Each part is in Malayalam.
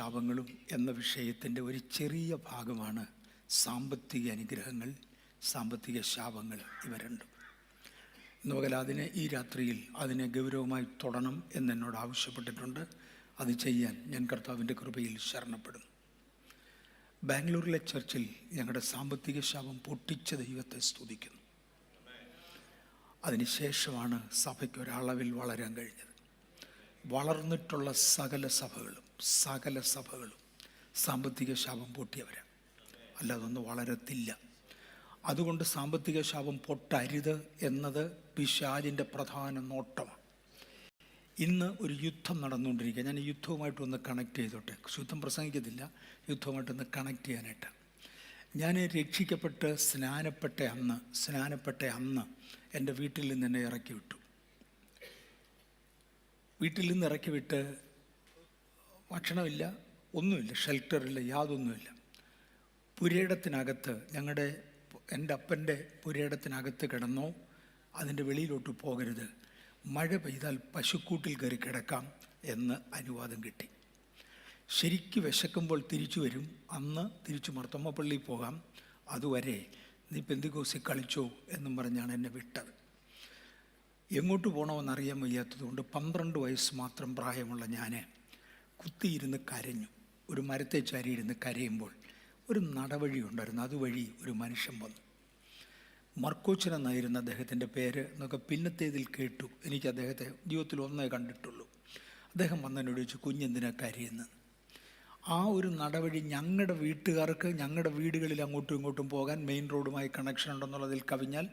ശാപങ്ങളും എന്ന വിഷയത്തിൻ്റെ ഒരു ചെറിയ ഭാഗമാണ് സാമ്പത്തിക അനുഗ്രഹങ്ങൾ, സാമ്പത്തിക ശാപങ്ങൾ. ഇവ രണ്ടും എന്നുപകൽ അതിനെ ഈ രാത്രിയിൽ അതിനെ ഗൗരവമായി തൊടണം എന്നെന്നോട് ആവശ്യപ്പെട്ടിട്ടുണ്ട്. അത് ചെയ്യാൻ ഞാൻ കർത്താവിൻ്റെ കൃപയിൽ ശരണപ്പെടുന്നു. ബാംഗ്ലൂരിലെ ചർച്ചിൽ ഞങ്ങളുടെ സാമ്പത്തിക ശാപം പൊട്ടിച്ച ദൈവത്തെ സ്തുതിക്കുന്നു. അതിനുശേഷമാണ് സഭയ്ക്ക് ഒരളവിൽ വളരാൻ കഴിഞ്ഞത്. വളർന്നിട്ടുള്ള സകല സഭകളും സാമ്പത്തിക ശാപം പൊട്ടിയവരാണ്, അല്ലാതൊന്നും വളരത്തില്ല. അതുകൊണ്ട് സാമ്പത്തിക ശാപം പൊട്ടരുത് എന്നത് പിശാചിൻ്റെ പ്രധാന നോട്ടമാണ്. ഇന്ന് ഒരു യുദ്ധം നടന്നുകൊണ്ടിരിക്കുക. ഞാൻ ഈ യുദ്ധവുമായിട്ടൊന്ന് കണക്ട് ചെയ്തോട്ടെ. യുദ്ധം പ്രസംഗിക്കത്തില്ല, യുദ്ധവുമായിട്ടൊന്ന് കണക്ട് ചെയ്യാനായിട്ട്. ഞാൻ രക്ഷിക്കപ്പെട്ട് സ്നാനപ്പെട്ട അന്ന് എൻ്റെ വീട്ടിൽ നിന്ന് എന്നെ ഇറക്കി വിട്ടു. വീട്ടിൽ നിന്ന് ഇറക്കി വിട്ട് ഭക്ഷണമില്ല, ഒന്നുമില്ല, ഷെൽട്ടറില്ല, യാതൊന്നുമില്ല. പുരയിടത്തിനകത്ത് എൻ്റെ അപ്പൻ്റെ പുരയിടത്തിനകത്ത് കിടന്നോ, അതിൻ്റെ വെളിയിലോട്ട് പോകരുത്, മഴ പെയ്താൽ പശുക്കൂട്ടിൽ കയറി കിടക്കാം എന്ന് അനുവാദം കിട്ടി. ശരിക്ക് വിശക്കുമ്പോൾ തിരിച്ചു വരും, അന്ന് തിരിച്ചു മർത്തമ്മ പള്ളിയിൽ പോകാം, അതുവരെ നീ പെന്തിക്കോസിൽ കളിച്ചോ എന്നും പറഞ്ഞാണ് എന്നെ വിട്ടത്. എങ്ങോട്ട് പോകണമെന്നറിയാൻ വയ്യാത്തതുകൊണ്ട് 12 വയസ്സ് മാത്രം പ്രായമുള്ള ഞാൻ കുത്തിയിരുന്ന് കരഞ്ഞു. ഒരു മരത്തെ ചാരിയിരുന്ന് കരയുമ്പോൾ ഒരു നടവഴി ഉണ്ടായിരുന്നു, അതുവഴി ഒരു മനുഷ്യൻ വന്നു. മർക്കോച്ചൻ എന്നായിരുന്നു അദ്ദേഹത്തിൻ്റെ പേര് എന്നൊക്കെ പിന്നത്തേതിൽ കേട്ടു. എനിക്ക് അദ്ദേഹത്തെ ജീവിതത്തിൽ ഒന്നേ കണ്ടിട്ടുള്ളൂ. അദ്ദേഹം വന്നതിനോട് ചോദിച്ചു, കുഞ്ഞെന്തിനാ കരയുന്നത്? ആ ഒരു നടവഴി ഞങ്ങളുടെ വീട്ടുകാർക്ക് ഞങ്ങളുടെ വീടുകളിൽ അങ്ങോട്ടും ഇങ്ങോട്ടും പോകാൻ മെയിൻ റോഡുമായി കണക്ഷൻ ഉണ്ടെന്നുള്ളതിൽ കവിഞ്ഞാൽ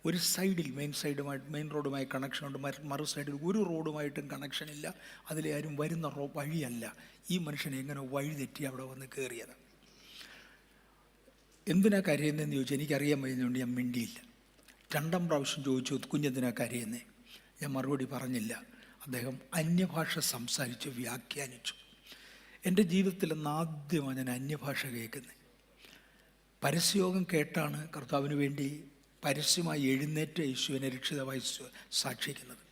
ഒരു സൈഡിൽ മെയിൻ റോഡുമായി കണക്ഷൻ ഉണ്ട്, മറു സൈഡിൽ ഒരു റോഡുമായിട്ടും കണക്ഷൻ ഇല്ല. അതിലെ ആരും വരുന്ന വഴിയല്ല. ഈ മനുഷ്യനെ എങ്ങനെ വഴി തെറ്റി അവിടെ വന്ന് കയറിയത്? എന്തിനാ കരയുന്നതെന്ന് ചോദിച്ചാൽ എനിക്കറിയാൻ വയ്യുന്നതുകൊണ്ട് ഞാൻ മിണ്ടിയില്ല. 2ാം പ്രാവശ്യം ചോദിച്ചു, കുഞ്ഞെന്തിനാ കരയുന്നേ? ഞാൻ മറുപടി പറഞ്ഞില്ല. അദ്ദേഹം അന്യഭാഷ സംസാരിച്ച് വ്യാഖ്യാനിച്ചു. എൻ്റെ ജീവിതത്തിൽ ആദ്യമാണ് ഞാൻ അന്യഭാഷ കേൾക്കുന്നത്. പരസ്യയോഗം കേട്ടാണ് കർത്താവിന് വേണ്ടി പരസ്യമായി എഴുന്നേറ്റ് യേശുവിനെ രക്ഷിതാവായി സാക്ഷിക്കുന്നത്.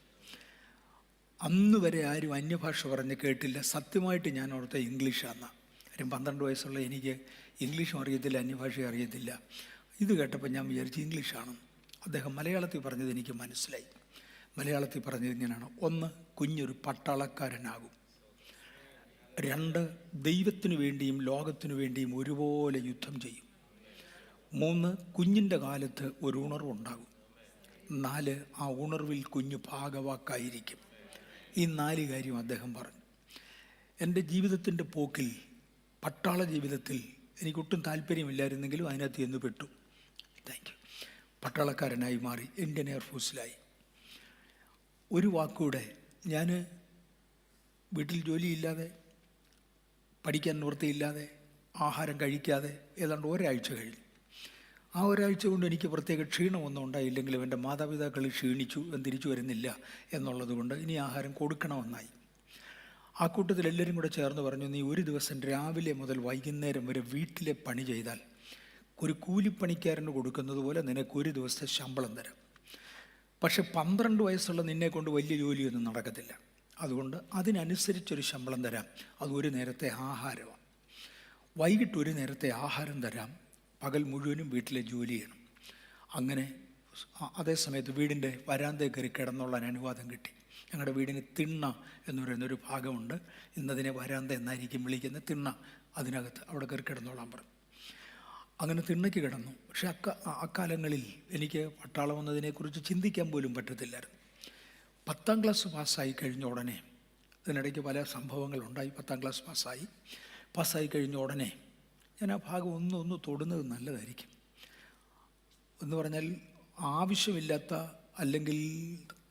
അന്ന് വരെ ആരും അന്യഭാഷ പറഞ്ഞ് കേട്ടില്ല. സത്യമായിട്ട് ഞാൻ ഓർത്ത ഇംഗ്ലീഷാണ്. കാര്യം 12 വയസ്സുള്ള എനിക്ക് ഇംഗ്ലീഷും അറിയത്തില്ല, അന്യഭാഷയും അറിയത്തില്ല. ഇത് കേട്ടപ്പോൾ ഞാൻ വിചാരിച്ചു ഇംഗ്ലീഷാണ്. അദ്ദേഹം മലയാളത്തിൽ പറഞ്ഞത് എനിക്ക് മനസ്സിലായി. മലയാളത്തിൽ പറഞ്ഞത് ഇങ്ങനെയാണ്: 1, കുഞ്ഞൊരു പട്ടാളക്കാരനാകും. 2, ദൈവത്തിനു വേണ്ടിയും ലോകത്തിനു വേണ്ടിയും ഒരുപോലെ യുദ്ധം ചെയ്യും. 3, കുഞ്ഞിൻ്റെ കാലത്ത് ഒരു ഉണർവുണ്ടാകും. 4, ആ ഉണർവിൽ കുഞ്ഞ് ഭാഗവാക്കായിരിക്കും. ഈ 4 കാര്യം അദ്ദേഹം പറഞ്ഞു. എൻ്റെ ജീവിതത്തിൻ്റെ പോക്കിൽ, പട്ടാള ജീവിതത്തിൽ എനിക്കൊട്ടും താല്പര്യമില്ലായിരുന്നെങ്കിലും അതിനകത്ത് ചെന്ന് പെട്ടു. പട്ടാളക്കാരനായി മാറി, ഇന്ത്യൻ എയർഫോഴ്സിലായി. ഒരു വാക്കുകൂടെ, ഞാൻ വീട്ടിൽ ജോലിയില്ലാതെ, പഠിക്കാൻ നിവൃത്തിയില്ലാതെ, ആഹാരം കഴിക്കാതെ ഏതാണ്ട് ഒരാഴ്ച കഴിഞ്ഞു. ആ ഒരാഴ്ച കൊണ്ട് എനിക്ക് പ്രത്യേക ക്ഷീണമൊന്നും ഉണ്ടായില്ലെങ്കിലും എൻ്റെ മാതാപിതാക്കൾ ക്ഷീണിച്ചു, തിരിച്ചു വരുന്നില്ല എന്നുള്ളത് കൊണ്ട് ഇനി ആഹാരം കൊടുക്കണമെന്നായി. ആ കൂട്ടത്തിൽ എല്ലാവരും കൂടെ ചേർന്ന് പറഞ്ഞു, നീ ഒരു ദിവസം രാവിലെ മുതൽ വൈകുന്നേരം വരെ വീട്ടിലെ പണി ചെയ്താൽ ഒരു കൂലിപ്പണിക്കാരന് കൊടുക്കുന്നത് പോലെ നിനക്ക് ഒരു ദിവസത്തെ ശമ്പളം തരാം. പക്ഷെ 12 വയസ്സുള്ള നിന്നെ കൊണ്ട് വലിയ ജോലിയൊന്നും നടക്കത്തില്ല. അതുകൊണ്ട് അതിനനുസരിച്ചൊരു ശമ്പളം തരാം. അത് ഒരു നേരത്തെ ആഹാരമാണ്. വൈകിട്ട് ഒരു നേരത്തെ ആഹാരം തരാം. പകൽ മുഴുവനും വീട്ടിലെ ജോലി ചെയ്യണം. അങ്ങനെ അതേസമയത്ത് വീടിൻ്റെ വരാന്തയിൽ കയറി കിടന്നുള്ള അനുവാദം കിട്ടി. ഞങ്ങളുടെ വീടിന് തിണ്ണ എന്ന് പറയുന്നൊരു ഭാഗമുണ്ട്. ഇന്നതിനെ വരാന്ത എന്നായിരിക്കും വിളിക്കുന്നത്. തിണ്ണ, അതിനകത്ത് അവിടെ കയറി കിടന്നോളാൻ പറഞ്ഞു. അങ്ങനെ തിണ്ണയ്ക്ക് കിടന്നു. പക്ഷെ അക്കാലങ്ങളിൽ എനിക്ക് പട്ടാളം വന്നതിനെക്കുറിച്ച് ചിന്തിക്കാൻ പോലും പറ്റത്തില്ലായിരുന്നു. 10ാം ക്ലാസ് പാസ്സായി കഴിഞ്ഞ ഉടനെ, അതിനിടയ്ക്ക് പല സംഭവങ്ങളുണ്ടായി. 10ാം ക്ലാസ് പാസ്സായി കഴിഞ്ഞ ഉടനെ ഞാൻ ആ ഭാഗം ഒന്ന് തൊടുന്നത് നല്ലതായിരിക്കും. എന്ന് പറഞ്ഞാൽ ആവശ്യമില്ലാത്ത അല്ലെങ്കിൽ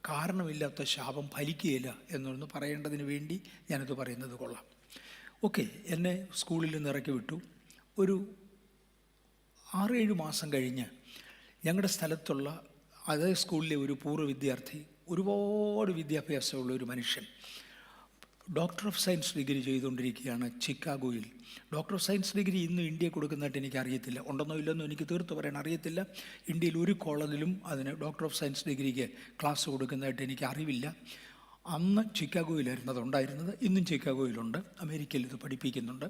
കാരണമില്ലാത്ത ശാപം ഫലിക്കുകയില്ല എന്നൊന്ന് പറയേണ്ടതിന് വേണ്ടി ഞാനത് പറയുന്നത് കൊള്ളാം. ഓക്കെ, എന്നെ സ്കൂളിൽ നിന്ന് ഇറക്കി വിട്ടു. ഒരു 6-7 മാസം കഴിഞ്ഞ് ഞങ്ങളുടെ സ്ഥലത്തുള്ള അതേ സ്കൂളിലെ ഒരു പൂർവ്വ വിദ്യാർത്ഥി, ഒരുപാട് വിദ്യാഭ്യാസമുള്ള ഒരു മനുഷ്യൻ, ഡോക്ടർ ഓഫ് സയൻസ് ഡിഗ്രി ചെയ്തുകൊണ്ടിരിക്കുകയാണ് ചിക്കാഗോയിൽ. ഡോക്ടർ ഓഫ് സയൻസ് ഡിഗ്രി ഇന്ന് ഇന്ത്യയിൽ കൊടുക്കുന്നതായിട്ട് എനിക്കറിയത്തില്ല. ഉണ്ടെന്നോ ഇല്ലെന്നോ എനിക്ക് തീർത്ത് പറയാൻ അറിയത്തില്ല. ഇന്ത്യയിൽ ഒരു കോളേജിലും അതിന് ഡോക്ടർ ഓഫ് സയൻസ് ഡിഗ്രിക്ക് ക്ലാസ് കൊടുക്കുന്നതായിട്ട് എനിക്ക് അറിവില്ല. അന്ന് ചിക്കാഗോയിലായിരുന്നു അതുണ്ടായിരുന്നത്. ഇന്നും ചിക്കാഗോയിലുണ്ട്. അമേരിക്കയിൽ ഇത് പഠിപ്പിക്കുന്നുണ്ട്.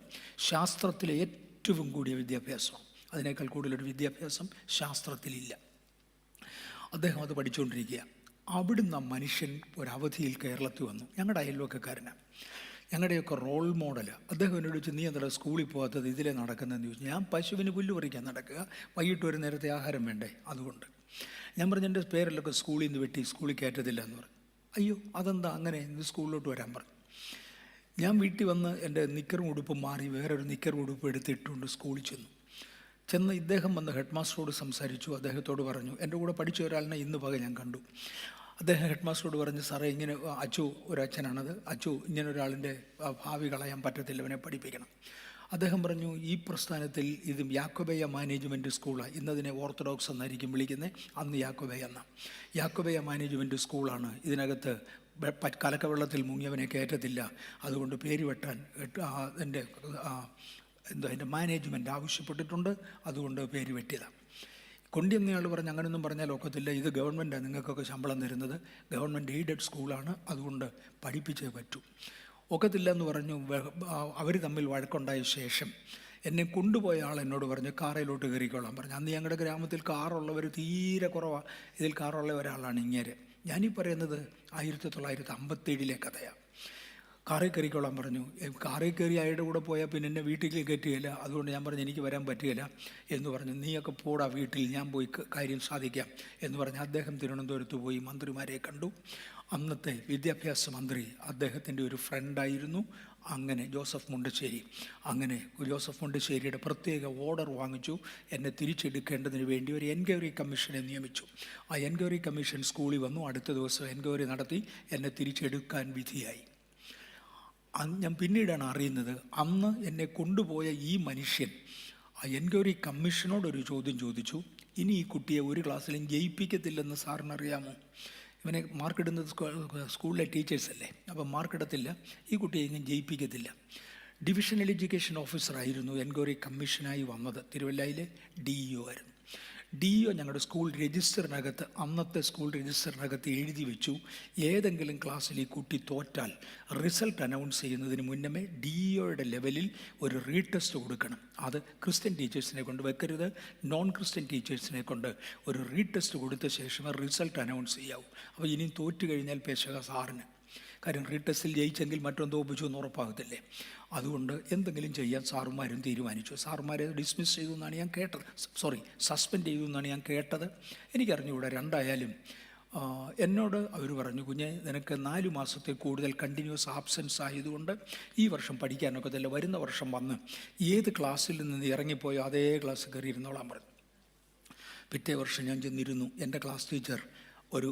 ശാസ്ത്രത്തിലെ ഏറ്റവും കൂടിയ വിദ്യാഭ്യാസം, അതിനേക്കാൾ കൂടുതലൊരു വിദ്യാഭ്യാസം ശാസ്ത്രത്തിലില്ല. അദ്ദേഹം അത് പഠിച്ചുകൊണ്ടിരിക്കുക. അവിടുന്ന് ആ മനുഷ്യൻ ഒരവധിയിൽ കേരളത്തിൽ വന്നു. ഞങ്ങളുടെ അയൽവക്കക്കാരനാണ്, ഞങ്ങളുടെയൊക്കെ റോൾ മോഡല്. അദ്ദേഹം എന്നോട് ചോദിച്ചു, നീ എന്താ സ്കൂളിൽ പോകാത്തത്, ഇതിലേ നടക്കുന്നതെന്ന് ചോദിച്ചു. ഞാൻ പശുവിന് പുല്ല് പറിക്കാൻ നടക്കുക, വൈകിട്ട് ഒരു നേരത്തെ ആഹാരം വേണ്ടേ, അതുകൊണ്ട്. ഞാൻ പറഞ്ഞു, എൻ്റെ പേരിലൊക്കെ സ്കൂളിൽ നിന്ന് വെട്ടി സ്കൂളിൽ കയറ്റത്തില്ല എന്ന് പറഞ്ഞു. അയ്യോ അതെന്താ അങ്ങനെ, ഇന്ന് സ്കൂളിലോട്ട് വരാൻ പറഞ്ഞു. ഞാൻ വീട്ടിൽ വന്ന് എൻ്റെ നിക്കറും ഉടുപ്പും മാറി വേറൊരു നിക്കറും ഉടുപ്പ് എടുത്തിട്ടുകൊണ്ട് സ്കൂളിൽ ചെന്ന് ഇദ്ദേഹം വന്ന് ഹെഡ് മാസ്റ്ററോട് സംസാരിച്ചു. അദ്ദേഹത്തോട് പറഞ്ഞു, എൻ്റെ കൂടെ പഠിച്ച ഒരാളിനെ ഇന്ന് പകൽ ഞാൻ കണ്ടു. അദ്ദേഹം ഹെഡ് മാസ്റ്ററോട് പറഞ്ഞു, സാറേ ഇങ്ങനെ അച്ചു ഒരച്ഛനാണത്, അച്ചു ഇങ്ങനെ ഒരാളിൻ്റെ ഭാവി കളയാൻ പറ്റത്തില്ല, അവനെ പഠിപ്പിക്കണം. അദ്ദേഹം പറഞ്ഞു, ഈ പ്രസ്ഥാനത്തിൽ ഇത് യാക്കോബേയ മാനേജ്മെൻറ്റ് സ്കൂളാണ്, ഇന്നതിനെ ഓർത്തഡോക്സ് എന്നായിരിക്കും വിളിക്കുന്നത്, അന്ന് യാക്കോബേയ എന്നാണ്. യാക്കോബേയ മാനേജ്മെൻറ്റ് സ്കൂളാണ്, ഇതിനകത്ത് കലക്കവെള്ളത്തിൽ മുങ്ങിയവനെ കയറ്റത്തില്ല, അതുകൊണ്ട് പേര് വെട്ടാൻ എൻ്റെ മാനേജ്മെൻറ്റ് ആവശ്യപ്പെട്ടിട്ടുണ്ട്, അതുകൊണ്ട് പേര് വെട്ടിയതാണ്. കൊണ്ടിയെന്നയാൾ പറഞ്ഞ്, അങ്ങനെയൊന്നും പറഞ്ഞാൽ ഒക്കത്തില്ല, ഇത് ഗവൺമെൻറ്റാണ് നിങ്ങൾക്കൊക്കെ ശമ്പളം തരുന്നത്, ഗവൺമെൻറ് എയ്ഡഡ് സ്കൂളാണ്, അതുകൊണ്ട് പഠിപ്പിച്ചേ പറ്റൂ. ഒക്കത്തില്ല എന്ന് പറഞ്ഞു. അവർ തമ്മിൽ വഴക്കുണ്ടായ ശേഷം എന്നെ കൊണ്ടുപോയ ആൾ എന്നോട് പറഞ്ഞു, കാറിലോട്ട് കയറിക്കോളാൻ പറഞ്ഞു. അന്ന് ഞങ്ങളുടെ ഗ്രാമത്തിൽ കാറുള്ളവർ തീരെ കുറവാണ്. ഇതിൽ കാറുള്ള ഒരാളാണ് ഇങ്ങനെ. ഞാനീ പറയുന്നത് 1957 കഥയാണ്. കാറിൽ കയറിക്കോളാൻ പറഞ്ഞു. കാറിൽ കയറി അയാളുടെ കൂടെ പോയാൽ പിന്നെ എന്നെ വീട്ടിൽ കയറ്റുകയില്ല, അതുകൊണ്ട് ഞാൻ പറഞ്ഞു, എനിക്ക് വരാൻ പറ്റുകയില്ല എന്ന് പറഞ്ഞു. നീയൊക്കെ പോടാ വീട്ടിൽ, ഞാൻ പോയി കാര്യം സാധിക്കാം എന്ന് പറഞ്ഞ് അദ്ദേഹം തിരുവനന്തപുരത്ത് പോയി മന്ത്രിമാരെ കണ്ടു. അന്നത്തെ വിദ്യാഭ്യാസ മന്ത്രി അദ്ദേഹത്തിൻ്റെ ഒരു ഫ്രണ്ടായിരുന്നു, അങ്ങനെ ജോസഫ് മുണ്ടശ്ശേരി. അങ്ങനെ ജോസഫ് മുണ്ടശ്ശേരിയുടെ പ്രത്യേക ഓർഡർ വാങ്ങിച്ചു. എന്നെ തിരിച്ചെടുക്കേണ്ടതിന് വേണ്ടി ഒരു എൻക്വയറി കമ്മീഷനെ നിയമിച്ചു. ആ എൻക്വയറി കമ്മീഷൻ സ്കൂളിൽ വന്നു. അടുത്ത ദിവസം എൻക്വയറി നടത്തി എന്നെ തിരിച്ചെടുക്കാൻ വിധിയായി. ഞാൻ പിന്നീടാണ് അറിയുന്നത്, അന്ന് എന്നെ കൊണ്ടുപോയ ഈ മനുഷ്യൻ ആ എൻക്വയറി കമ്മീഷനോടൊരു ചോദ്യം ചോദിച്ചു, ഇനി ഈ കുട്ടിയെ ഒരു ക്ലാസ്സിലും ജയിപ്പിക്കത്തില്ലെന്ന് സാറിനറിയാമോ? ഇവനെ മാർക്കിടുന്നത് സ്കൂളിലെ ടീച്ചേഴ്സല്ലേ, അപ്പം മാർക്കിടത്തില്ല, ഈ കുട്ടിയെ ഇങ്ങനെ ജയിപ്പിക്കത്തില്ല. ഡിവിഷണൽ എഡ്യൂക്കേഷൻ ഓഫീസറായിരുന്നു എൻക്വയറി കമ്മീഷനായി വന്നത്, തിരുവല്ലയിലെ DEO ആയിരുന്നു. DEO ഞങ്ങളുടെ സ്കൂൾ രജിസ്റ്ററിനകത്ത്, അന്നത്തെ സ്കൂൾ രജിസ്റ്ററിനകത്ത് എഴുതി വെച്ചു, ഏതെങ്കിലും ക്ലാസ്സിൽ ഈ കുട്ടി തോറ്റാൽ റിസൾട്ട് അനൗൺസ് ചെയ്യുന്നതിന് മുന്നമേ DEOയുടെ ലെവലിൽ ഒരു റീടെസ്റ്റ് കൊടുക്കണം. അത് ക്രിസ്ത്യൻ ടീച്ചേഴ്സിനെ കൊണ്ട് വെക്കരുത്, നോൺ ക്രിസ്ത്യൻ ടീച്ചേഴ്സിനെ കൊണ്ട് ഒരു റീടെസ്റ്റ് കൊടുത്ത ശേഷമേ റിസൾട്ട് അനൗൺസ് ചെയ്യാവൂ. അപ്പോൾ ഇനിയും തോറ്റു കഴിഞ്ഞാൽ പേശക സാറിന്, കാര്യം റീടെസ്റ്റിൽ ജയിച്ചെങ്കിൽ മറ്റൊന്ന് തോപ്പിച്ചു എന്ന് ഉറപ്പാകത്തില്ലേ. അതുകൊണ്ട് എന്തെങ്കിലും ചെയ്യാൻ സാറുമാരും തീരുമാനിച്ചു. സാറുമാരെ ഡിസ്മിസ് ചെയ്തു എന്നാണ് ഞാൻ കേട്ടത്, സസ്പെൻഡ് ചെയ്തു എന്നാണ് ഞാൻ കേട്ടത്. എനിക്കറിഞ്ഞുകൂടെ. രണ്ടായാലും എന്നോട് അവർ പറഞ്ഞു, കുഞ്ഞെ നിനക്ക് 4 മാസത്തിൽ കൂടുതൽ കണ്ടിന്യൂസ് ആബ്സെൻസ് ആയതുകൊണ്ട് ഈ വർഷം പഠിക്കാനൊക്കത്തില്ല, വരുന്ന വർഷം വന്ന് ഏത് ക്ലാസ്സിൽ നിന്ന് ഇറങ്ങിപ്പോയോ അതേ ക്ലാസ് കയറി ഇരുന്നോളാൻ പറഞ്ഞു. പിറ്റേ വർഷം ഞാൻ ചെന്നിരുന്നു. എൻ്റെ ക്ലാസ് ടീച്ചർ ഒരു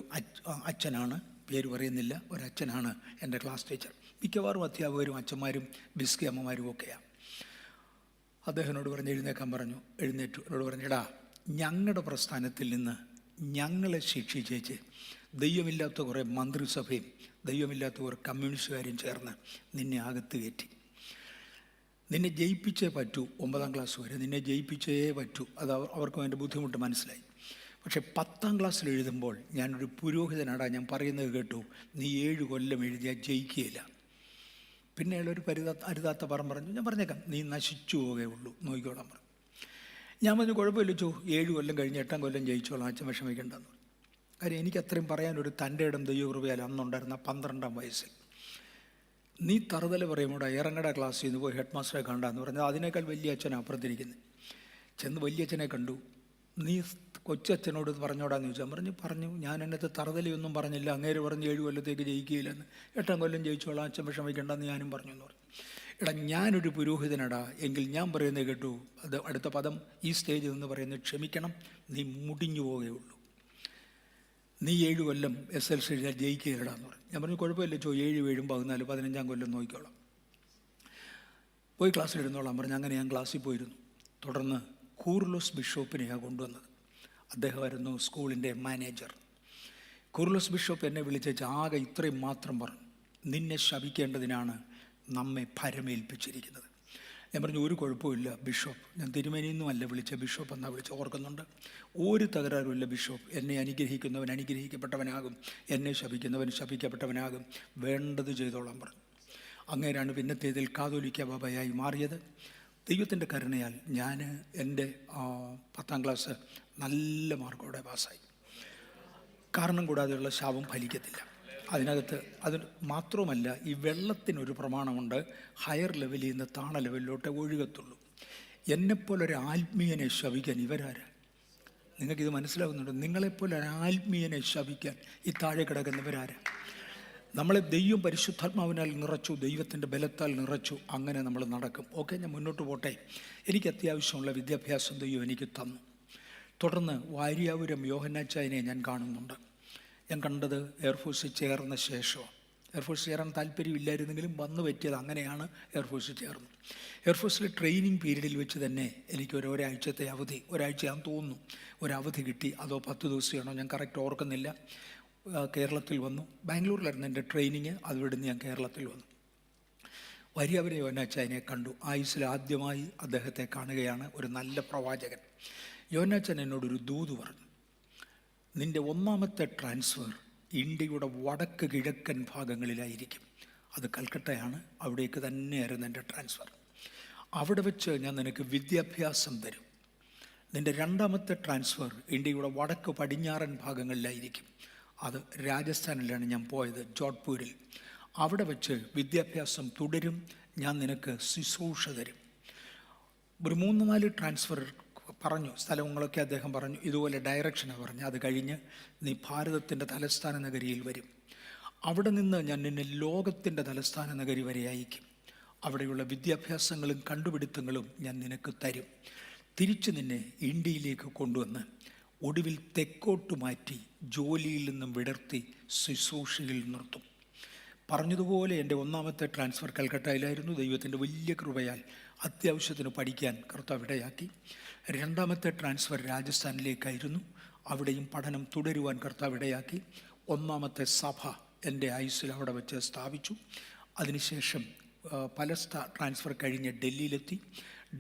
അച്ഛനാണ്, പേര് പറയുന്നില്ല, ഒരച്ഛനാണ് എൻ്റെ ക്ലാസ് ടീച്ചർ. മിക്കവാറും അധ്യാപകരും അച്ഛന്മാരും ബിസ്കി അമ്മമാരും ഒക്കെയാണ്. അദ്ദേഹത്തിനോട് പറഞ്ഞ് എഴുന്നേക്കാൻ പറഞ്ഞു. എഴുന്നേറ്റു. എന്നോട് പറഞ്ഞു, എടാ, ഞങ്ങളുടെ പ്രസ്ഥാനത്തിൽ നിന്ന് ഞങ്ങളെ ശിക്ഷിച്ചേച്ച് ദൈവമില്ലാത്ത കുറേ മന്ത്രിസഭയും ദൈവമില്ലാത്ത കുറേ കമ്മ്യൂണിസ്റ്റുകാരും ചേർന്ന് നിന്നെ അകത്ത് കയറ്റി. നിന്നെ ജയിപ്പിച്ചേ പറ്റൂ, 9ാം ക്ലാസ് വരെ നിന്നെ ജയിപ്പിച്ചേ പറ്റൂ. അത് അവർക്കും അതിൻ്റെ ബുദ്ധിമുട്ട് മനസ്സിലായി. പക്ഷെ 10ാം ക്ലാസ്സിൽ എഴുതുമ്പോൾ ഞാനൊരു പുരോഹിതനാടാ, ഞാൻ പറയുന്നത് കേട്ടു, നീ 7 കൊല്ലം എഴുതിയാൽ ജയിക്കുകയില്ല. പിന്നെ അയാളൊരു അരുതാത്ത പറഞ്ഞു, ഞാൻ പറഞ്ഞേക്കാം, നീ നശിച്ചു പോവുകയുള്ളൂ, നോക്കിക്കോളാൻ പറഞ്ഞു. ഞാൻ പറഞ്ഞു, കുഴപ്പമില്ല ചോ, 7 കൊല്ലം കഴിഞ്ഞ് 8ാം കൊല്ലം ജയിച്ചോളാം, അച്ഛൻ വിഷമിക്കേണ്ടെന്ന്. കാര്യം എനിക്ക് അത്രയും പറയാനൊരു തൻ്റെ ഇടം ദൈവകൃപയാൽ അന്നുണ്ടായിരുന്ന 12ാം വയസ്സിൽ. നീ തറുതല പറയുമ്പോൾ ഇറങ്ങട ക്ലാസ്സിൽ നിന്ന് പോയി ഹെഡ് മാസ്റ്ററെ കണ്ടാന്ന് പറഞ്ഞാൽ അതിനേക്കാൾ വലിയ അച്ഛനാണ് അപ്പുറത്തിരിക്കുന്നത്. ചെന്ന് വലിയച്ഛനെ കണ്ടു. നീ കൊച്ചച്ഛനോട് പറഞ്ഞോടാന്ന് ചോദിച്ചാൽ പറഞ്ഞു ഞാൻ എന്നത്തെ തറുതലയൊന്നും പറഞ്ഞില്ല, അങ്ങേര് പറഞ്ഞ് 7 കൊല്ലത്തേക്ക് ജയിക്കുകയില്ലെന്ന്, 8ാം കൊല്ലം ജയിച്ചോളാം, അച്ഛൻ വിഷമിക്കേണ്ടെന്ന് ഞാനും പറഞ്ഞു എന്ന് പറഞ്ഞു. എടാ, ഞാനൊരു പുരോഹിതനടാ, എങ്കിൽ ഞാൻ പറയുന്നത് കേട്ടു. അത് അടുത്ത പദം ഈ സ്റ്റേജിൽ നിന്ന് പറയുന്നത്, ക്ഷമിക്കണം, നീ മുടിഞ്ഞു പോവുകയുള്ളൂ, നീ 7 കൊല്ലം SLC എഴുതിയാൽ ജയിക്കുകയില്ലടാന്ന് പറഞ്ഞു. ഞാൻ പറഞ്ഞു, കുഴപ്പമില്ല ചോ, 7, 7, 14, 15ാം കൊല്ലം നോക്കിക്കോളാം, പോയി ക്ലാസ്സിലിരുന്നോളാം പറഞ്ഞു. അങ്ങനെ ഞാൻ ക്ലാസ്സിൽ പോയിരുന്നു. തുടർന്ന് കൂർലോസ് ബിഷപ്പിനെയാണ് കൊണ്ടുവന്നത്. അദ്ദേഹമായിരുന്നു സ്കൂളിൻ്റെ മാനേജർ. കൂർലോസ് ബിഷപ്പ് എന്നെ വിളിച്ച് ആകെ ഇത്രയും മാത്രം പറഞ്ഞു, നിന്നെ ശപിക്കേണ്ടതിനാണ് നമ്മെ ഭരമേൽപ്പിച്ചിരിക്കുന്നത്. ഞാൻ പറഞ്ഞു ഒരു കുഴപ്പമില്ല ബിഷപ്പ്, ഞാൻ തിരുമേനിയൊന്നും അല്ല വിളിച്ച, ബിഷപ്പ് എന്നാണ് വിളിച്ച, ഓർക്കുന്നുണ്ട്. ഒരു തകരാറുമില്ല ബിഷപ്പ്, എന്നെ അനുഗ്രഹിക്കുന്നവൻ അനുഗ്രഹിക്കപ്പെട്ടവനാകും, എന്നെ ശപിക്കുന്നവൻ ശപിക്കപ്പെട്ടവനാകും, വേണ്ടത് ചെയ്തോളാൻ പറഞ്ഞു. അങ്ങേരാണ് പിന്നത്തേതിൽ കാതോലിക്ക ബാബയായി മാറിയത്. ദൈവത്തിൻ്റെ കരുണയാൽ ഞാൻ എൻ്റെ 10ാം ക്ലാസ് നല്ല മാർക്കോടെ പാസ്സായി. കാരണം കൂടാതെയുള്ള ശാപം ഫലിക്കത്തില്ല അതിനകത്ത്. അത് മാത്രവുമല്ല, ഈ വെള്ളത്തിനൊരു പ്രമാണമുണ്ട്, ഹയർ ലെവലിൽ നിന്ന് താണ ലെവലിലോട്ട് ഒഴുകത്തുള്ളൂ. എന്നെപ്പോലൊരു ആത്മീയനെ ശപിക്കാൻ ഇവരാരാ? നിങ്ങൾക്കിത് മനസ്സിലാകുന്നുണ്ടോ? നിങ്ങളെപ്പോലൊരു ആത്മീയനെ ശപിക്കാൻ ഈ താഴെ കിടക്കുന്നവരാരാ? നമ്മളെ ദൈവം പരിശുദ്ധാത്മാവിനാൽ നിറച്ചു, ദൈവത്തിൻ്റെ ബലത്താൽ നിറച്ചു, അങ്ങനെ നമ്മൾ നടക്കും. ഓക്കെ, ഞാൻ മുന്നോട്ട് പോട്ടെ. എനിക്ക് അത്യാവശ്യമുള്ള വിദ്യാഭ്യാസം ദൈവം എനിക്ക് തന്നു. തുടർന്ന് വാര്യാപുരം യോഹന്നാച്ചായനെ ഞാൻ കാണുന്നുണ്ട്. ഞാൻ കണ്ടത് എയർഫോഴ്സിൽ ചേർന്ന ശേഷമാണ്. എയർഫോഴ്സിൽ ചേരാൻ താല്പര്യമില്ലായിരുന്നെങ്കിലും വന്നു പറ്റിയത് അങ്ങനെയാണ്. എയർഫോഴ്സിൽ ചേർന്നു. എയർഫോഴ്സിലെ ട്രെയിനിങ് പീരീഡിൽ വെച്ച് തന്നെ എനിക്ക് ഒരാഴ്ചത്തെ അവധി, ഒരാഴ്ചയാണെന്ന് തോന്നുന്നു, ഒരവധി കിട്ടി. അതോ 10 ദിവസമാണോ ഞാൻ കറക്റ്റ് ഓർക്കുന്നില്ല. കേരളത്തിൽ വന്നു. ബാംഗ്ലൂരിലായിരുന്നു എൻ്റെ ട്രെയിനിങ്. അതുവിടുന്ന് ഞാൻ കേരളത്തിൽ വന്നു. വാര്യാപുരം യോഹന്നാച്ചായനെ കണ്ടു. ആയുസ്സിൽ ആദ്യമായി അദ്ദേഹത്തെ കാണുകയാണ്. ഒരു നല്ല പ്രവാചകൻ. യോഹന്നാച്ചാൻ എന്നോടൊരു ദൂത് പറഞ്ഞു. നിൻ്റെ 1ാമത്തെ ട്രാൻസ്ഫർ ഇന്ത്യയുടെ വടക്ക് കിഴക്കൻ ഭാഗങ്ങളിലായിരിക്കും. അത് കൽക്കട്ടയാണ്. അവിടേക്ക് തന്നെയായിരുന്നു എൻ്റെ ട്രാൻസ്ഫർ. അവിടെ വെച്ച് ഞാൻ നിനക്ക് വിദ്യാഭ്യാസം തരും. നിൻ്റെ 2ാമത്തെ ട്രാൻസ്ഫർ ഇന്ത്യയുടെ വടക്ക് പടിഞ്ഞാറൻ ഭാഗങ്ങളിലായിരിക്കും. അത് രാജസ്ഥാനിലാണ് ഞാൻ പോയത്, ജോധ്പൂരിൽ. അവിടെ വെച്ച് വിദ്യാഭ്യാസം തുടരും. ഞാൻ നിനക്ക് ശുശ്രൂഷ തരും. ഒരു 3-4 ട്രാൻസ്ഫർ പറഞ്ഞു, സ്ഥലങ്ങളൊക്കെ അദ്ദേഹം പറഞ്ഞു. ഇതുപോലെ ഡയറക്ഷനാണ് പറഞ്ഞു. അത് കഴിഞ്ഞ് നീ ഭാരതത്തിൻ്റെ തലസ്ഥാന നഗരിയിൽ വരും. അവിടെ നിന്ന് ഞാൻ നിന്നെ ലോകത്തിൻ്റെ തലസ്ഥാന നഗരി വരെ അയക്കും. അവിടെയുള്ള വിദ്യാഭ്യാസങ്ങളും കണ്ടുപിടുത്തങ്ങളും ഞാൻ നിനക്ക് തരും. തിരിച്ച് നിന്നെ ഇന്ത്യയിലേക്ക് കൊണ്ടുവന്ന് ഒടുവിൽ തെക്കോട്ട് മാറ്റി ജോലിയിൽ നിന്നും വിടർത്തി ശുശ്രൂഷയിൽ നിർത്തും. പറഞ്ഞതുപോലെ എൻ്റെ 1ാമത്തെ ട്രാൻസ്ഫർ കൽക്കട്ടയിലായിരുന്നു. ദൈവത്തിൻ്റെ വലിയ കൃപയാൽ അത്യാവശ്യത്തിന് പഠിക്കാൻ കർത്താവ് ഇടയാക്കി. 2ാമത്തെ ട്രാൻസ്ഫർ രാജസ്ഥാനിലേക്കായിരുന്നു. അവിടെയും പഠനം തുടരുവാൻ കർത്താവ് ഇടയാക്കി. 1ാമത്തെ സഭ എൻ്റെ ആയുസ്സിൽ അവിടെ വെച്ച് സ്ഥാപിച്ചു. അതിനുശേഷം പല ട്രാൻസ്ഫർ കഴിഞ്ഞ് ഡൽഹിയിലെത്തി.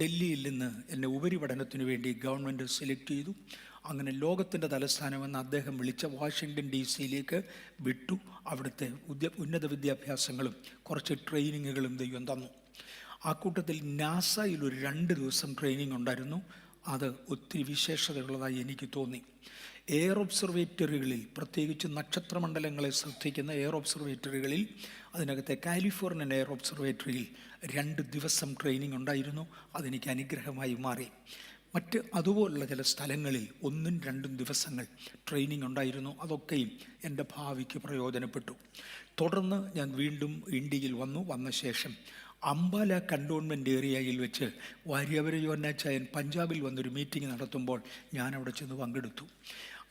ഡൽഹിയിൽ നിന്ന് എന്നെ ഉപരിപഠനത്തിനു വേണ്ടി ഗവൺമെൻറ് സെലക്ട് ചെയ്തു. അങ്ങനെ ലോകത്തിൻ്റെ തലസ്ഥാനമെന്ന് അദ്ദേഹം വിളിച്ച വാഷിങ്ടൺ DC-യിലേക്ക് വിട്ടു. അവിടുത്തെ ഉന്നത വിദ്യാഭ്യാസങ്ങളും കുറച്ച് ട്രെയിനിങ്ങുകളും ദൈവം തന്നു. ആ കൂട്ടത്തിൽ നാസയിൽ ഒരു 2 ദിവസം ട്രെയിനിങ് ഉണ്ടായിരുന്നു. അത് ഒത്തിരി വിശേഷതയുള്ളതായി എനിക്ക് തോന്നി. എയർ ഒബ്സർവേറ്ററികളിൽ, പ്രത്യേകിച്ച് നക്ഷത്രമണ്ഡലങ്ങളെ ശ്രദ്ധിക്കുന്ന എയർ ഒബ്സർവേറ്ററികളിൽ, അതിനകത്തെ കാലിഫോർണിയൻ എയർ ഒബ്സർവേറ്ററിയിൽ 2 ദിവസം ട്രെയിനിങ് ഉണ്ടായിരുന്നു. അതെനിക്ക് അനുഗ്രഹമായി മാറി. മറ്റ് അതുപോലുള്ള ചില സ്ഥലങ്ങളിൽ 1-2 ദിവസങ്ങൾ ട്രെയിനിങ് ഉണ്ടായിരുന്നു. അതൊക്കെയും എൻ്റെ ഭാവിക്ക് പ്രയോജനപ്പെട്ടു. തുടർന്ന് ഞാൻ വീണ്ടും ഇന്ത്യയിൽ വന്ന ശേഷം അംബാല കണ്ടോൺമെൻറ്റ് ഏരിയയിൽ വെച്ച് വാര്യാപുരം യോഹന്നാച്ചായൻ പഞ്ചാബിൽ വന്നൊരു മീറ്റിംഗ് നടത്തുമ്പോൾ ഞാൻ അവിടെ ചെന്ന് പങ്കെടുത്തു.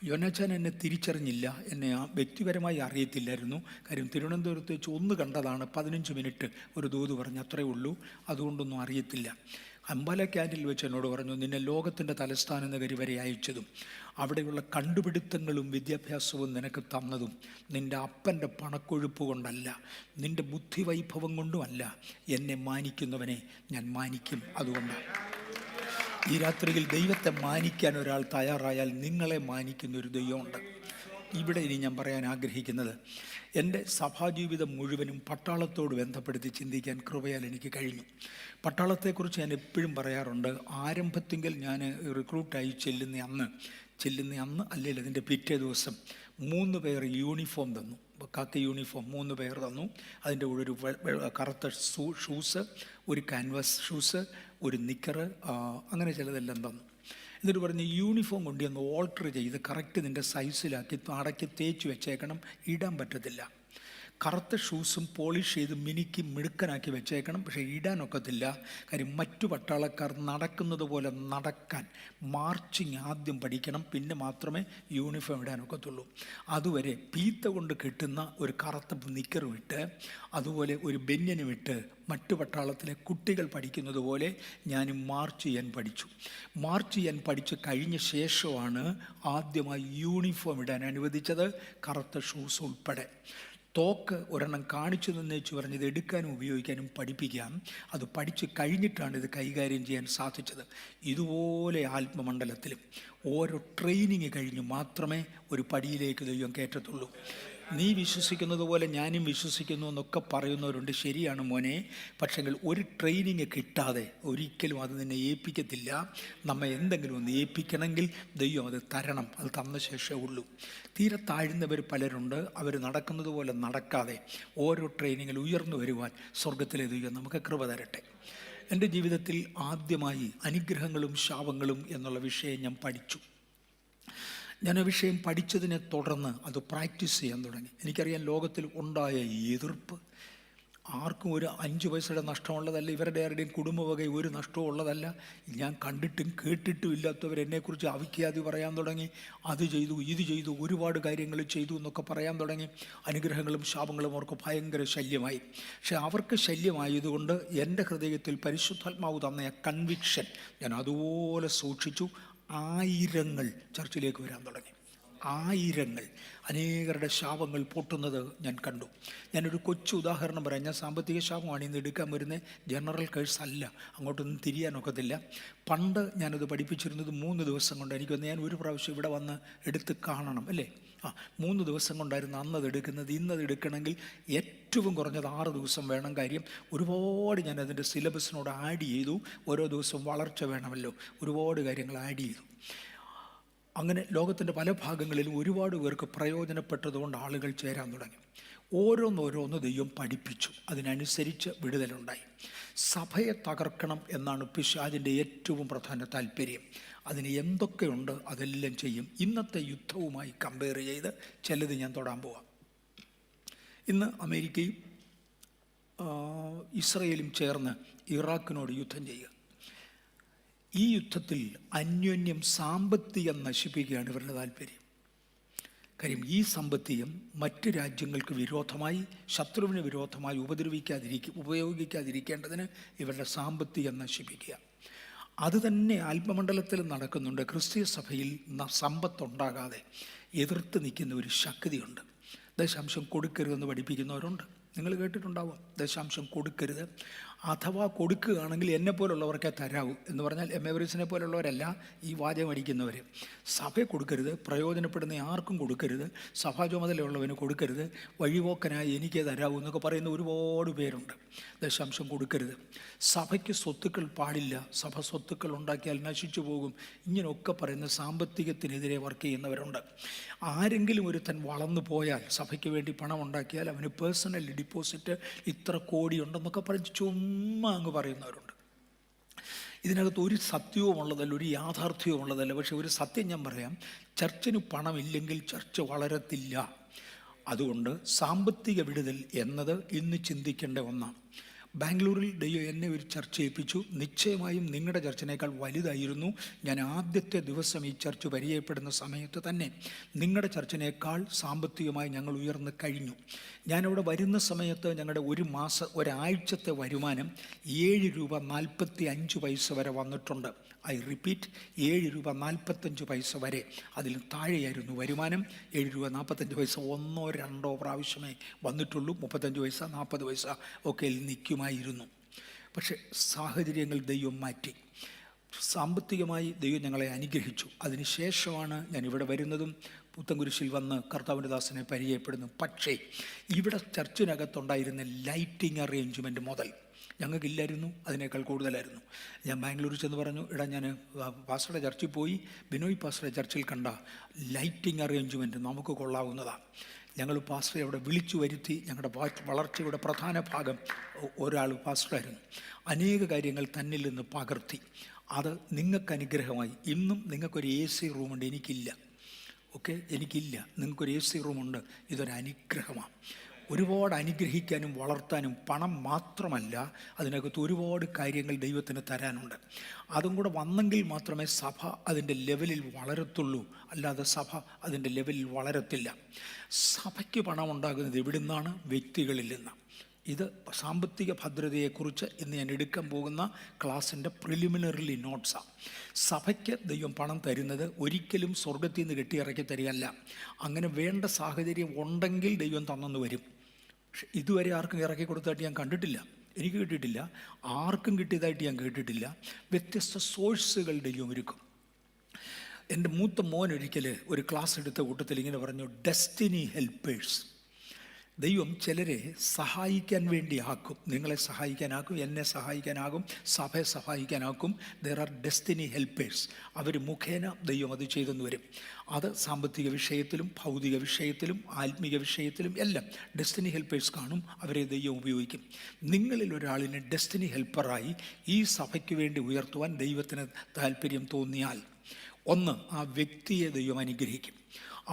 യോഹന്നാച്ചാൻ എന്നെ തിരിച്ചറിഞ്ഞില്ല. എന്നെ വ്യക്തിപരമായി അറിയത്തില്ലായിരുന്നു. കാര്യം തിരുവനന്തപുരത്ത് വെച്ച് ഒന്ന് കണ്ടതാണ്. 15 മിനിറ്റ് ഒരു ദൂത് പറഞ്ഞ്, അത്രയേ ഉള്ളൂ. അതുകൊണ്ടൊന്നും അറിയത്തില്ല. അംബാല ക്യാൻറ്റിൽ വെച്ച് എന്നോട് പറഞ്ഞു, നിന്നെ ലോകത്തിൻ്റെ തലസ്ഥാന നഗരി വരെ അയച്ചതും അവിടെയുള്ള കണ്ടുപിടുത്തങ്ങളും വിദ്യാഭ്യാസവും നിനക്ക് തന്നതും നിൻ്റെ അപ്പൻ്റെ പണക്കൊഴുപ്പ് കൊണ്ടല്ല, നിൻ്റെ ബുദ്ധിവൈഭവം കൊണ്ടുമല്ല. എന്നെ മാനിക്കുന്നവനെ ഞാൻ മാനിക്കും. അതുകൊണ്ടാണ് ഈ രാത്രിയിൽ ദൈവത്തെ മാനിക്കാൻ ഒരാൾ തയ്യാറായാൽ നിങ്ങളെ മാനിക്കുന്നൊരു ദൈവമുണ്ട്. ഇവിടെ ഇനി ഞാൻ പറയാൻ ആഗ്രഹിക്കുന്നത്, എൻ്റെ സഭാജീവിതം മുഴുവനും പട്ടാളത്തോട് ബന്ധപ്പെടുത്തി ചിന്തിക്കാൻ കൃപയാൽ എനിക്ക് കഴിഞ്ഞു. പട്ടാളത്തെക്കുറിച്ച് ഞാൻ എപ്പോഴും പറയാറുണ്ട്. ആരംഭത്തിങ്കിൽ ഞാൻ റിക്രൂട്ടായി ചെല്ലുന്ന അന്ന് അല്ലെങ്കിൽ അതിൻ്റെ പിറ്റേ ദിവസം 3 പേർ യൂണിഫോം തന്നു. കാക്കി യൂണിഫോം 3 പേർ തന്നു. അതിൻ്റെ കൂടെ ഒരു കറുത്ത ഷൂസ്, ഒരു ക്യാൻവാസ് ഷൂസ്, ഒരു നിക്കറ്, അങ്ങനെ ചിലതെല്ലാം തന്നു. എന്നിട്ട് പറഞ്ഞ് യൂണിഫോം കൊണ്ടുവന്ന് ഓൾട്ടർ ചെയ്ത് കറക്റ്റ് നിൻ്റെ സൈസിലാക്കി അടക്കി തേച്ച് വെച്ചേക്കണം, ഇടാൻ പറ്റത്തില്ല. കറുത്ത ഷൂസും പോളിഷ് ചെയ്ത് മിനുക്കി മിടുക്കനാക്കി വെച്ചേക്കണം, പക്ഷേ ഇടാനൊക്കത്തില്ല. കാര്യം മറ്റു പട്ടാളക്കാർ നടക്കുന്നത് പോലെ നടക്കാൻ മാർച്ചിങ് ആദ്യം പഠിക്കണം, പിന്നെ മാത്രമേ യൂണിഫോം ഇടാനൊക്കത്തുള്ളൂ. അതുവരെ പീത്ത കൊണ്ട് കെട്ടുന്ന ഒരു കറുത്ത നിക്കറും ഇട്ട്, അതുപോലെ ഒരു ബെന്യനും ഇട്ട് മറ്റു പട്ടാളത്തിലെ കുട്ടികൾ പഠിക്കുന്നത് പോലെ ഞാനും മാർച്ച് ചെയ്യാൻ പഠിച്ചു. മാർച്ച് ചെയ്യാൻ പഠിച്ച് കഴിഞ്ഞ ശേഷമാണ് ആദ്യമായി യൂണിഫോം ഇടാൻ അനുവദിച്ചത്, കറുത്ത ഷൂസ് ഉൾപ്പെടെ. തോക്ക് ഒരെണ്ണം കാണിച്ചു തന്നേച്ച് പറഞ്ഞ് ഇത് എടുക്കാനും ഉപയോഗിക്കാനും പഠിപ്പിക്കാം. അത് പഠിച്ച് കഴിഞ്ഞിട്ടാണ് ഇത് കൈകാര്യം ചെയ്യാൻ സാധിച്ചത്. ഇതുപോലെ ആത്മമണ്ഡലത്തിലും ഓരോ ട്രെയിനിങ് കഴിഞ്ഞ് മാത്രമേ ഒരു പടിയിലേക്ക് ദൈവം കയറ്റത്തുള്ളൂ. നീ വിശ്വസിക്കുന്നത് പോലെ ഞാനും വിശ്വസിക്കുന്നു എന്നൊക്കെ പറയുന്നവരുണ്ട്. ശരിയാണ് മോനെ, പക്ഷെങ്കിൽ ഒരു ട്രെയിനിങ് കിട്ടാതെ ഒരിക്കലും അത് നിന്നെ ഏൽപ്പിക്കത്തില്ല. നമ്മെ എന്തെങ്കിലും ഒന്ന് ഏൽപ്പിക്കണമെങ്കിൽ ദൈവം അത് തരണം. അത് തന്ന ശേഷമേ ഉള്ളൂ. തീരെ താഴ്ന്നവർ പലരുണ്ട്. അവർ നടക്കുന്നത് പോലെ നടക്കാതെ ഓരോ ട്രെയിനിങ്ങിൽ ഉയർന്നു വരുവാൻ സ്വർഗത്തിലെ ദൈവം നമുക്ക് കൃപ തരട്ടെ. എൻ്റെ ജീവിതത്തിൽ ആദ്യമായി അനുഗ്രഹങ്ങളും ശാപങ്ങളും എന്നുള്ള വിഷയം ഞാൻ പഠിച്ചു. ഞാൻ ആ വിഷയം പഠിച്ചതിനെ തുടർന്ന് അത് പ്രാക്ടീസ് ചെയ്യാൻ തുടങ്ങി. എനിക്കറിയാം ലോകത്തിൽ ഉണ്ടായ എതിർപ്പ് ആർക്കും ഒരു 5 പൈസയുടെ നഷ്ടമുള്ളതല്ല. ഇവരുടെ ആരുടെയും കുടുംബവക ഒരു നഷ്ടവും ഉള്ളതല്ല. ഞാൻ കണ്ടിട്ടും കേട്ടിട്ടും ഇല്ലാത്തവർ എന്നെക്കുറിച്ച് അവിഖ്യാതി പറയാൻ തുടങ്ങി. അത് ചെയ്തു, ഇത് ചെയ്തു, ഒരുപാട് കാര്യങ്ങൾ ചെയ്തു എന്നൊക്കെ പറയാൻ തുടങ്ങി. അനുഗ്രഹങ്ങളും ശാപങ്ങളും അവർക്ക് ഭയങ്കര ശല്യമായി. പക്ഷെ അവർക്ക് ശല്യമായതുകൊണ്ട് എൻ്റെ ഹൃദയത്തിൽ പരിശുദ്ധാത്മാവ് തന്ന കൺവിക്ഷൻ ഞാൻ അതുപോലെ സൂക്ഷിച്ചു. ആയിരങ്ങൾ ചർച്ചിലേക്ക് വരാൻ തുടങ്ങി. ആയിരങ്ങൾ, അനേകരുടെ ശാപങ്ങൾ പൊട്ടുന്നത് ഞാൻ കണ്ടു. ഞാനൊരു കൊച്ചു ഉദാഹരണം പറയാം. ഞാൻ സാമ്പത്തിക ശാപമാണ് ഇന്ന് എടുക്കാൻ വരുന്നത്. ജനറൽ കേഴ്സ് അല്ല, അങ്ങോട്ടൊന്നും തിരിയാനൊക്കത്തില്ല. പണ്ട് ഞാനത് പഠിപ്പിച്ചിരുന്നത് 3 ദിവസം കൊണ്ട്. എനിക്കൊന്ന് ഞാൻ ഒരു പ്രാവശ്യം ഇവിടെ വന്ന് എടുത്ത് കാണണം അല്ലേ. 3 ദിവസം കൊണ്ടായിരുന്നു അന്നത് എടുക്കുന്നത്. ഇന്നത് എടുക്കണമെങ്കിൽ ഏറ്റവും കുറഞ്ഞത് 6 ദിവസം വേണം. കാര്യം ഒരുപാട് ഞാൻ അതിൻ്റെ സിലബസിനോട് ആഡ് ചെയ്തു. ഓരോ ദിവസവും വളർച്ച വേണമല്ലോ, ഒരുപാട് കാര്യങ്ങൾ ആഡ് ചെയ്തു. അങ്ങനെ ലോകത്തിൻ്റെ പല ഭാഗങ്ങളിലും ഒരുപാട് പേർക്ക് പ്രയോജനപ്പെട്ടതുകൊണ്ട് ആളുകൾ ചേരാൻ തുടങ്ങി. ഓരോന്നോരോന്ന് ദൈവം പഠിപ്പിച്ചു. അതിനനുസരിച്ച് വിടുതലുണ്ടായി. സഭയെ തകർക്കണം എന്നാണ് പിശാചിൻ്റെ ഏറ്റവും പ്രധാന താല്പര്യം. അതിന് എന്തൊക്കെയുണ്ട് അതെല്ലാം ചെയ്യും. ഇന്നത്തെ യുദ്ധവുമായി കമ്പയർ ചെയ്ത് ചിലത് ഞാൻ തൊടാൻ പോവാം. ഇന്ന് അമേരിക്കയും ഇസ്രയേലും ചേർന്ന് ഇറാഖിനോട് യുദ്ധം ചെയ്യുക. ഈ യുദ്ധത്തിൽ അന്യോന്യം സാമ്പത്തികം നശിപ്പിക്കുകയാണ് ഇവരുടെ താല്പര്യം. കാര്യം ഈ സാമ്പത്തികം മറ്റ് രാജ്യങ്ങൾക്ക് വിരോധമായി, ശത്രുവിന് വിരോധമായി ഉപയോഗിക്കാതിരിക്കേണ്ടതിന് ഇവരുടെ സാമ്പത്തികം നശിപ്പിക്കുക. അതുതന്നെ ആത്മമണ്ഡലത്തിൽ നടക്കുന്നുണ്ട്. ക്രിസ്തീയ സഭയിൽ സമ്പത്തുണ്ടാകാതെ എതിർത്ത് നിൽക്കുന്ന ഒരു ശക്തിയുണ്ട്. ദശാംശം കൊടുക്കരുതെന്ന് പഠിപ്പിക്കുന്നവരുണ്ട്. നിങ്ങൾ കേട്ടിട്ടുണ്ടാവും, ദശാംശം കൊടുക്കരുത്. അഥവാ കൊടുക്കുകയാണെങ്കിൽ എന്നെപ്പോലുള്ളവർക്കേ തരാവൂ എന്ന് പറഞ്ഞാൽ എവറീസിനെ പോലുള്ളവരല്ല ഈ വാചകം അടിക്കുന്നവർ. സഭയെ കൊടുക്കരുത്, പ്രയോജനപ്പെടുന്ന ആർക്കും കൊടുക്കരുത്, സഭാ ചുമതലയുള്ളവന് കൊടുക്കരുത്, വഴിപോക്കനായി എനിക്കേ തരാവൂ എന്നൊക്കെ പറയുന്ന ഒരുപാട് പേരുണ്ട്. ദശാംശം കൊടുക്കരുത്. സഭയ്ക്ക് സ്വത്തുക്കൾ പാടില്ല, സഭ സ്വത്തുക്കൾ ഉണ്ടാക്കിയാൽ നശിച്ചു പോകും, ഇങ്ങനെയൊക്കെ പറയുന്ന സാമ്പത്തികത്തിനെതിരെ വർക്ക് ചെയ്യുന്നവരുണ്ട്. ആരെങ്കിലും ഒരുത്തൻ വളർന്നു പോയാൽ, സഭയ്ക്ക് വേണ്ടി പണം ഉണ്ടാക്കിയാൽ അവന് പേഴ്സണൽ ഡിപ്പോസിറ്റ് ഇത്ര കോടിയുണ്ടെന്നൊക്കെ പറഞ്ഞ് ചുമ്മാ അങ്ങ് പറയുന്നവരുണ്ട്. ഇതിനകത്ത് ഒരു സത്യവും ഉള്ളതല്ല, ഒരു യാഥാർത്ഥ്യവും ഉള്ളതല്ല. പക്ഷെ ഒരു സത്യം ഞാൻ പറയാം, ചർച്ചിന് പണമില്ലെങ്കിൽ ചർച്ച് വളരത്തില്ല. അതുകൊണ്ട് സാമ്പത്തിക വിടുതൽ എന്നത് ഇന്ന് ചിന്തിക്കേണ്ട ഒന്നാണ്. ബാംഗ്ലൂരിൽ ദൈവം എന്നെ ഒരു ചർച്ച ഏൽപ്പിച്ചു. നിശ്ചയമായും നിങ്ങളുടെ ചർച്ചിനേക്കാൾ വലുതായിരുന്നു. ഞാൻ ആദ്യത്തെ ദിവസം ഈ ചർച്ച് പരിചയപ്പെടുന്ന സമയത്ത് തന്നെ നിങ്ങളുടെ ചർച്ചിനേക്കാൾ സാമ്പത്തികമായി ഞങ്ങൾ ഉയർന്നു കഴിഞ്ഞു. ഞാനവിടെ വരുന്ന സമയത്ത് ഞങ്ങളുടെ ഒരാഴ്ചത്തെ വരുമാനം 7 രൂപ 45 പൈസ വരെ വന്നിട്ടുണ്ട്. ഐ റിപ്പീറ്റ്, 7 രൂപ 45 പൈസ വരെ. അതിൽ താഴെയായിരുന്നു വരുമാനം. 7 രൂപ 45 പൈസ 1-2 പ്രാവശ്യമേ വന്നിട്ടുള്ളൂ. 35 പൈസ 40 പൈസ ഒക്കെ നിൽക്കുമായിരുന്നു. പക്ഷെ സാഹചര്യങ്ങൾ ദൈവം മാറ്റി. സാമ്പത്തികമായി ദൈവം ഞങ്ങളെ അനുഗ്രഹിച്ചു. അതിനുശേഷമാണ് ഞാൻ ഇവിടെ വരുന്നതും പുത്തൻകുരിശിൽ വന്ന് കർത്താവിൻ്റെ ദാസനെ പരിചയപ്പെടുന്നു. പക്ഷേ ഇവിടെ ചർച്ചിനകത്തുണ്ടായിരുന്ന ലൈറ്റിംഗ് അറേഞ്ച്മെൻറ്റ് മുതൽ ഞങ്ങൾക്കില്ലായിരുന്നു, അതിനേക്കാൾ കൂടുതലായിരുന്നു. ഞാൻ ബാംഗ്ലൂരിൽ ചെന്ന് പറഞ്ഞു, ഞാൻ പാസ്റ്ററുടെ ചർച്ചിൽ പോയി ബിനോയ് പാസ്റ്ററുടെ ചർച്ചിൽ കണ്ട ലൈറ്റിംഗ് അറേഞ്ച്മെൻറ്റ് നമുക്ക് കൊള്ളാവുന്നതാണ്. ഞങ്ങൾ പാസ്റ്ററെ അവിടെ വിളിച്ചു വരുത്തി. ഞങ്ങളുടെ വളർച്ചയുടെ പ്രധാന ഭാഗം ഒരാൾ പാസ്റ്ററായിരുന്നു. അനേക കാര്യങ്ങൾ തന്നിൽ നിന്ന് പകർത്തി. അത് നിങ്ങൾക്ക് അനുഗ്രഹമായി. ഇന്നും നിങ്ങൾക്കൊരു AC റൂമുണ്ട്, എനിക്കില്ല. ഓക്കെ, എനിക്കില്ല. നിങ്ങൾക്കൊരു AC റൂമുണ്ട്, ഇതൊരു അനുഗ്രഹമാണ്. ഒരുപാട് അനുഗ്രഹിക്കാനും വളർത്താനും പണം മാത്രമല്ല, അതിനകത്ത് ഒരുപാട് കാര്യങ്ങൾ ദൈവത്തിന് തരാനുണ്ട്. അതും കൂടെ വന്നെങ്കിൽ മാത്രമേ സഭ അതിൻ്റെ ലെവലിൽ വളരത്തുള്ളൂ, അല്ലാതെ സഭ അതിൻ്റെ ലെവലിൽ വളരത്തില്ല. സഭയ്ക്ക് പണം ഉണ്ടാകുന്നത് എവിടെ നിന്നാണ്? വ്യക്തികളിൽ നിന്ന്. ഇത് സാമ്പത്തിക ഭദ്രതയെക്കുറിച്ച് ഇന്ന് ഞാൻ എടുക്കാൻ പോകുന്ന ക്ലാസ്സിൻ്റെ പ്രിലിമിനറി നോട്ട്സാണ്. സഭയ്ക്ക് ദൈവം പണം തരുന്നത് ഒരിക്കലും സ്വർഗത്തിൽ നിന്ന് കെട്ടിയിറക്കി തരികയല്ല. അങ്ങനെ വേണ്ട സാഹചര്യം ഉണ്ടെങ്കിൽ ദൈവം തന്നെന്ന് വരും. പക്ഷെ ഇതുവരെ ആർക്കും ഇറക്കി കൊടുത്തതായിട്ട് ഞാൻ കണ്ടിട്ടില്ല, എനിക്ക് കിട്ടിയിട്ടില്ല, ആർക്കും കിട്ടിയതായിട്ട് ഞാൻ കേട്ടിട്ടില്ല. വ്യത്യസ്ത സോഴ്സുകൾ ദൈവം ഒരുക്കും. എൻ്റെ മൂത്ത മോൻ ഒരിക്കൽ ഒരു ക്ലാസ് എടുത്ത കൂട്ടത്തിൽ ഇങ്ങനെ പറഞ്ഞു, ഡെസ്റ്റിനി ഹെൽപ്പേഴ്സ്. ദൈവം ചിലരെ സഹായിക്കാൻ വേണ്ടി ആക്കും. നിങ്ങളെ സഹായിക്കാനാക്കും, എന്നെ സഹായിക്കാനാകും, സഭയെ സഹായിക്കാനാക്കും. There are destiny helpers. അവർ മുഖേന ദൈവം അത് ചെയ്തെന്ന് വരും. അത് സാമ്പത്തിക വിഷയത്തിലും ഭൗതിക വിഷയത്തിലും ആത്മീക വിഷയത്തിലും എല്ലാം ഡെസ്റ്റിനി ഹെൽപ്പേഴ്സ് കാണും. അവരെ ദൈവം ഉപയോഗിക്കും. നിങ്ങളിൽ ഒരാളിനെ ഡെസ്റ്റിനി ഹെൽപ്പറായി ഈ സഭയ്ക്ക് വേണ്ടി ഉയർത്തുവാൻ ദൈവത്തിന് താല്പര്യം തോന്നിയാൽ, ഒന്ന്, ആ വ്യക്തിയെ ദൈവം അനുഗ്രഹിക്കും.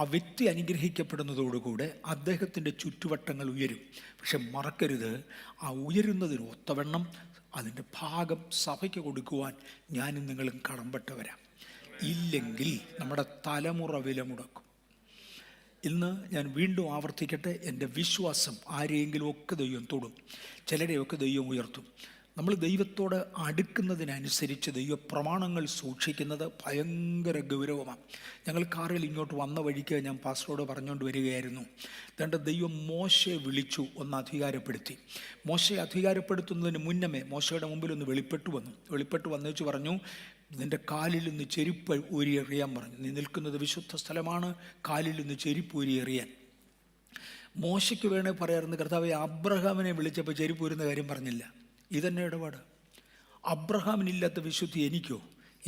ആ വ്യക്തി അനുഗ്രഹിക്കപ്പെടുന്നതോടുകൂടെ അദ്ദേഹത്തിൻ്റെ ചുറ്റുവട്ടങ്ങൾ ഉയരും. പക്ഷെ മറക്കരുത്, ആ ഉയരുന്നതിന് ഒത്തവണ്ണം അതിൻ്റെ ഭാഗം സഭയ്ക്ക് കൊടുക്കുവാൻ ഞാനും നിങ്ങളും കടമ്പെട്ടവരാ. ഇല്ലെങ്കിൽ നമ്മുടെ തലമുറ വില മുടക്കും. ഇന്ന് ഞാൻ വീണ്ടും ആവർത്തിക്കട്ടെ, എൻ്റെ വിശ്വാസം ആരെയെങ്കിലും ഒക്കെ ദൈവം തൊടും, ചിലരെയൊക്കെ ദൈവം ഉയർത്തും. നമ്മൾ ദൈവത്തോട് അടുക്കുന്നതിനനുസരിച്ച് ദൈവപ്രമാണങ്ങൾ സൂക്ഷിക്കുന്നത് ഭയങ്കര ഗൗരവമാണ്. ഞങ്ങൾ കാറിൽ ഇങ്ങോട്ട് വന്ന വഴിക്ക് ഞാൻ പാസ്റ്ററോട് പറഞ്ഞുകൊണ്ട് വരികയായിരുന്നു. അതുകൊണ്ട് ദൈവം മോശയെ വിളിച്ചു, ഒന്ന് അധികാരപ്പെടുത്തി. മോശയെ അധികാരപ്പെടുത്തുന്നതിന് മുന്നമേ മോശയുടെ മുമ്പിൽ ഒന്ന് വെളിപ്പെട്ടു വന്നേച്ച് പറഞ്ഞു, നിൻ്റെ കാലിൽ നിന്ന് ചെരുപ്പ് ഊരിയെറിയാൻ പറഞ്ഞു. നീ നിൽക്കുന്നത് വിശുദ്ധ സ്ഥലമാണ്, കാലിൽ നിന്ന് ചെരുപ്പ് ഊരിയെറിയാൻ. മോശയ്ക്ക് വേണേ പറയാറുണ്ട്, കർത്താവേ അബ്രഹാമിനെ വിളിച്ചപ്പോൾ ചെരുപ്പ് ഊരുന്ന കാര്യം പറഞ്ഞില്ല. ഇതന്നെ ഇടപാട്. അബ്രഹാമിനില്ലാത്ത വിശുദ്ധി എനിക്കോ,